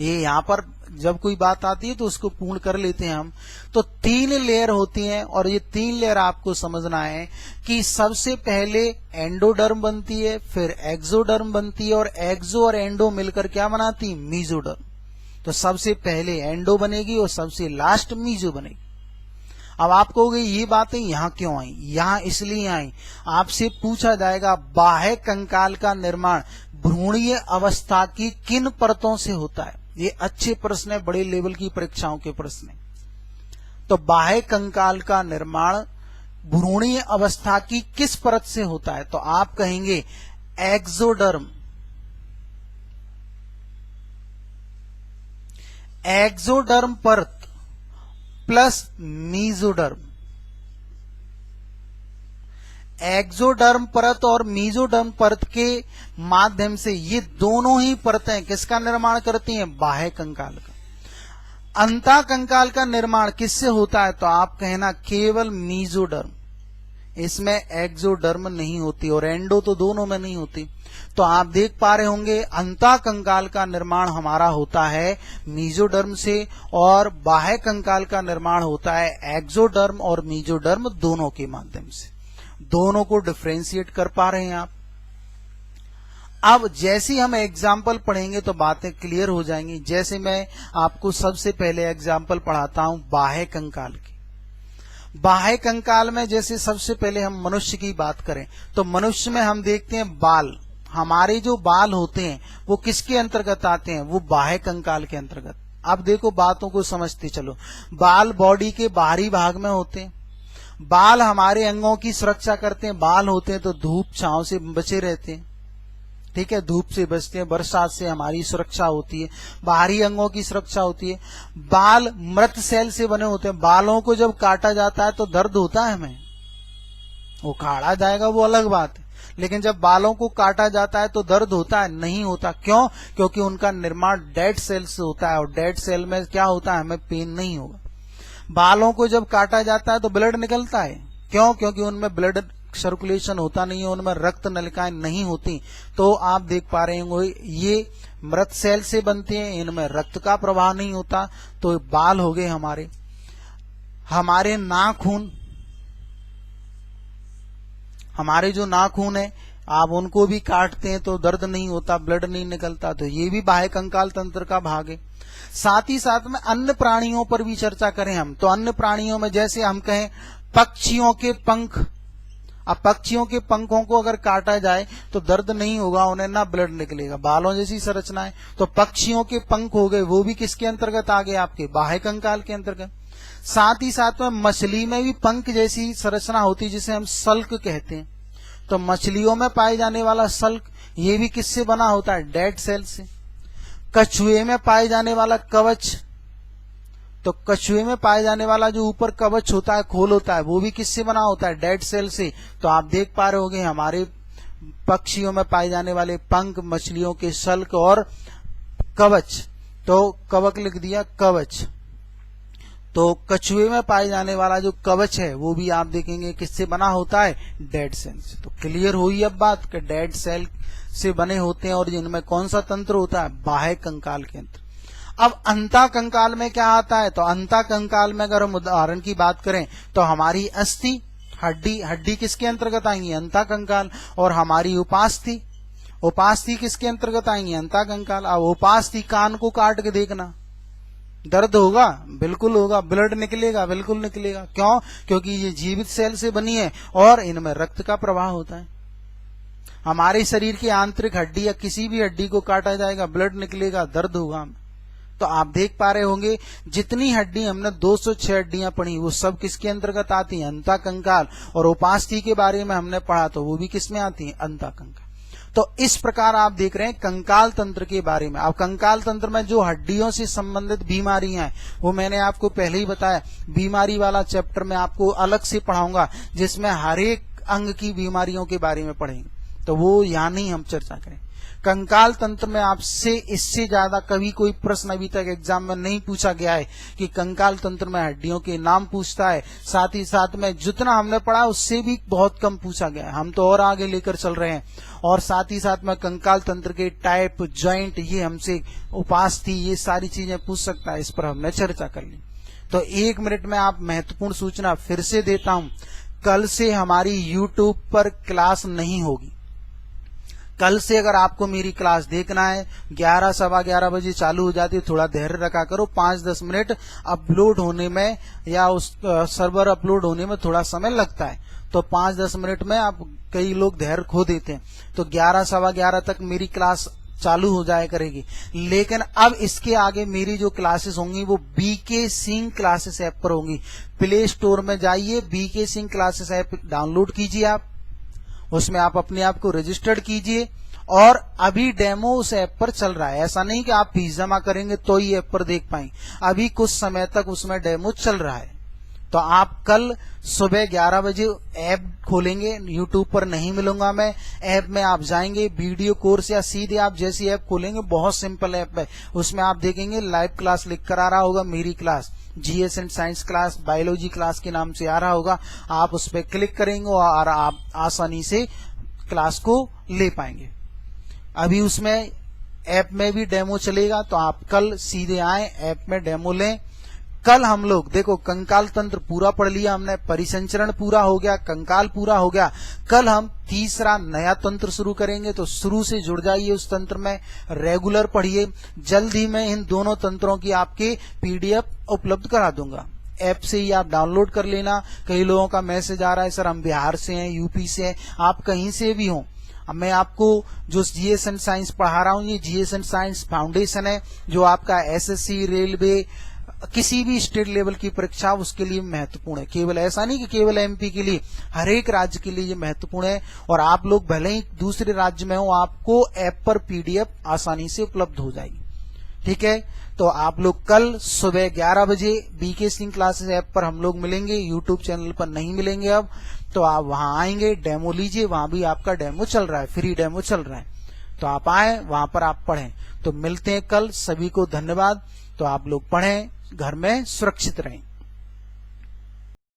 ये यहां पर जब कोई बात आती है तो उसको पूर्ण कर लेते हैं हम। तो 3 लेयर होती हैं, और ये 3 लेयर आपको समझना है कि सबसे पहले एंडोडर्म बनती है, फिर एक्सोडर्म बनती है, और एक्सो और एंडो मिलकर क्या बनाती है? मीजोडर्म। तो सबसे पहले एंडो बनेगी और सबसे लास्ट मीजो बनेगी। अब आप कहोगे ये बातें यहां क्यों आई? यहां इसलिए आई, आपसे पूछा जाएगा बाह्य कंकाल का निर्माण भ्रूणीय अवस्था की किन परतों से होता है। ये अच्छे प्रश्न है, बड़े लेवल की परीक्षाओं के प्रश्न है। तो बाह्य कंकाल का निर्माण भ्रूणीय अवस्था की किस परत से होता है? तो आप कहेंगे एक्सोडर्म। एक्सोडर्म परत प्लस मीजोडर्म। एक्सोडर्म परत और मीजोडर्म परत के माध्यम से ये दोनों ही परतें किसका निर्माण करती हैं? बाह्य कंकाल का। अंतःकंकाल का निर्माण किससे होता है? तो आप कहना केवल मीजोडर्म, इसमें एक्सोडर्म नहीं होती और एंडो तो दोनों में नहीं होती। तो आप देख पा रहे होंगे अंतःकंकाल का निर्माण हमारा होता है मीजोडर्म से और बाह्य कंकाल का निर्माण होता है एक्सोडर्म और मीजोडर्म दोनों के माध्यम से। दोनों को डिफरेंशिएट कर पा रहे हैं आप। अब जैसे हम एग्जाम्पल पढ़ेंगे तो बातें क्लियर हो जाएंगी। जैसे मैं आपको सबसे पहले एग्जाम्पल पढ़ाता हूं बाह्य कंकाल की। बाह्य कंकाल में जैसे सबसे पहले हम मनुष्य की बात करें तो मनुष्य में हम देखते हैं बाल। हमारे जो बाल होते हैं वो किसके अंतर्गत आते हैं? वो बाह्य कंकाल के अंतर्गत। अब देखो बातों को समझते चलो। बाल बॉडी के बाहरी भाग में होते हैं। बाल हमारे अंगों की सुरक्षा करते हैं। बाल होते हैं तो धूप छांव से बचे रहते हैं, ठीक है, धूप से बचते हैं, बरसात से हमारी सुरक्षा होती है, बाहरी अंगों की सुरक्षा होती है। बाल मृत सेल से बने होते हैं। बालों को जब काटा जाता है तो दर्द होता है हमें, वो काटा जाएगा वो अलग बात है, लेकिन जब बालों को काटा जाता है तो दर्द होता है? नहीं होता। क्यों? क्योंकि उनका निर्माण डेड सेल से होता है और डेड सेल में क्या होता है? हमें पेन नहीं होगा। बालों को जब काटा जाता है तो ब्लड निकलता है। क्यों? क्योंकि उनमें ब्लड सर्कुलेशन होता नहीं है, उनमें रक्त नलिकाएं नहीं होती। तो आप देख पा रहे होंगे ये मृत सेल से बनते हैं, इनमें रक्त का प्रवाह नहीं होता। तो बाल हो गए हमारे। हमारे नाखून, हमारे जो नाखून है आप उनको भी काटते हैं तो दर्द नहीं होता, ब्लड नहीं निकलता। तो ये भी बाह्य कंकाल तंत्र का भाग है। साथ ही साथ में अन्य प्राणियों पर भी चर्चा करें हम तो अन्य प्राणियों में जैसे हम कहें पक्षियों के पंख। अब पक्षियों के पंखों को अगर काटा जाए तो दर्द नहीं होगा, उन्हें ना ब्लड निकलेगा, बालों जैसी संरचना है। तो पक्षियों के पंख हो गए, वो भी किसके अंतर्गत आ गए? आपके बाह्य कंकाल के अंतर्गत। साथ ही साथ में मछली में भी पंख जैसी संरचना होती है जिसे हम सल्क कहते हैं। तो मछलियों में पाए जाने वाला सल्क ये भी किससे बना होता है? डेड सेल से। कछुए में पाए जाने वाला कवच, तो कछुए में पाए जाने वाला जो ऊपर कवच होता है, खोल होता है, वो भी किससे बना होता है? डेड सेल से। तो आप देख पा रहे होंगे हमारे पक्षियों में पाए जाने वाले पंख, मछलियों के सल्क और कवच। तो कवक लिख दिया, कवच। तो कछुए में पाए जाने वाला जो कवच है वो भी आप देखेंगे किससे बना होता है? डेड सेल से। तो क्लियर हुई अब बात कि डेड सेल से बने होते हैं और जिनमें कौन सा तंत्र होता है? बाह्य कंकाल के अंतर। अब अंतःकंकाल में क्या आता है? तो अंतःकंकाल में अगर हम उदाहरण की बात करें तो हमारी अस्थि, हड्डी किसके अंतर्गत आएंगी? अंतःकंकाल। और हमारी उपास्थि किसके अंतर्गत आएंगी? अंतःकंकाल। अब उपास्थि, कान को काट के देखना, दर्द होगा? बिल्कुल होगा। ब्लड निकलेगा? बिल्कुल निकलेगा। क्यों? क्योंकि ये जीवित सेल से बनी है और इनमें रक्त का प्रवाह होता है। हमारे शरीर की आंतरिक हड्डी या किसी भी हड्डी को काटा जाएगा, ब्लड निकलेगा, दर्द होगा। तो आप देख पा रहे होंगे जितनी हड्डी हमने 206 हड्डियां पढ़ी वो सब किसके अंतर्गत आती हैं? अंतःकंकाल। और उपास्थि के बारे में हमने पढ़ा तो वो भी किसमें आती है? अंतःकंकाल। तो इस प्रकार आप देख रहे हैं कंकाल तंत्र के बारे में। अब कंकाल तंत्र में जो हड्डियों से संबंधित बीमारियां हैं वो मैंने आपको पहले ही बताया। बीमारी वाला चैप्टर में आपको अलग से पढ़ाऊंगा जिसमें हर एक अंग की बीमारियों के बारे में पढ़ेंगे, तो वो यहाँ नहीं हम चर्चा करें। कंकाल तंत्र में आपसे इससे ज्यादा कभी कोई प्रश्न अभी तक एग्जाम में नहीं पूछा गया है कि कंकाल तंत्र में हड्डियों के नाम पूछता है। साथ ही साथ में जितना हमने पढ़ा उससे भी बहुत कम पूछा गया है, हम तो और आगे लेकर चल रहे हैं। और साथ ही साथ में कंकाल तंत्र के टाइप, जॉइंट, ये हमसे उपास्थि, ये सारी चीजें पूछ सकता है, इस पर हमने चर्चा कर ली। तो 1 मिनट में आप महत्वपूर्ण सूचना फिर से देता हूं, कल से हमारी यूट्यूब पर क्लास नहीं होगी। कल से अगर आपको मेरी क्लास देखना है 11 सवा 11 बजे चालू हो जाती है, थोड़ा धैर्य रखा करो। 5-10 मिनट अपलोड होने में या उस सर्वर अपलोड होने में थोड़ा समय लगता है, तो 5-10 मिनट में आप कई लोग धैर्य खो देते हैं। तो 11 सवा 11 तक मेरी क्लास चालू हो जाया करेगी। लेकिन अब इसके आगे मेरी जो क्लासेस होंगी वो बीके सिंह क्लासेस ऐप पर होंगी। प्ले स्टोर में जाइए, B K Singh classes app download कीजिए, आप उसमें आप अपने आप को रजिस्टर्ड कीजिए और अभी डेमो उस ऐप पर चल रहा है। ऐसा नहीं कि आप फीस जमा करेंगे तो ही ऐप पर देख पाएंगे, अभी कुछ समय तक उसमें डेमो चल रहा है। तो आप कल सुबह 11 बजे ऐप खोलेंगे, यूट्यूब पर नहीं मिलूंगा मैं, ऐप में आप जाएंगे, वीडियो कोर्स या सीधे आप जैसी ऐप खोलेंगे, बहुत सिंपल ऐप है, उसमें आप देखेंगे लाइव क्लास लिख कर आ रहा होगा, मेरी class GS and science class, biology class के नाम से आ रहा होगा। आप उस पर क्लिक करेंगे और आप आसानी से क्लास को ले पाएंगे। अभी उसमें ऐप में भी डेमो चलेगा, तो आप कल सीधे आए, ऐप में डेमो लें। कल हम लोग देखो कंकाल तंत्र पूरा पढ़ लिया हमने, परिसंचरण पूरा हो गया, कंकाल पूरा हो गया। कल हम तीसरा नया तंत्र शुरू करेंगे, तो शुरू से जुड़ जाइए उस तंत्र में, रेगुलर पढ़िए। जल्द ही मैं इन दोनों तंत्रों की आपके पीडीएफ उपलब्ध करा दूंगा, ऐप से ही आप डाउनलोड कर लेना। कई लोगों का मैसेज आ रहा है, सर हम बिहार से हैं, यूपी से हैं, आप कहीं से भी हो, अब मैं आपको जो जीएस एंड साइंस पढ़ा रहा हूं, ये जीएस एंड साइंस फाउंडेशन है, जो आपका एसएससी, रेलवे, किसी भी स्टेट लेवल की परीक्षा उसके लिए महत्वपूर्ण है। केवल ऐसा नहीं कि केवल एमपी के लिए, हर एक राज्य के लिए ये महत्वपूर्ण है। और आप लोग भले ही दूसरे राज्य में हो, आपको ऐप पर पीडीएफ आसानी से उपलब्ध हो जाएगी। ठीक है, तो आप लोग कल सुबह 11 बजे बीके सिंह क्लासेस ऐप पर हम लोग मिलेंगे, यूट्यूब चैनल पर नहीं मिलेंगे अब। तो आप वहां आएंगे, डेमो लीजिए, वहां भी आपका डेमो चल रहा है, फ्री डेमो चल रहा है, तो आप आए, वहां पर आप पढ़ें। तो मिलते हैं कल, सभी को धन्यवाद। तो आप लोग पढ़ें, घर में सुरक्षित रहें।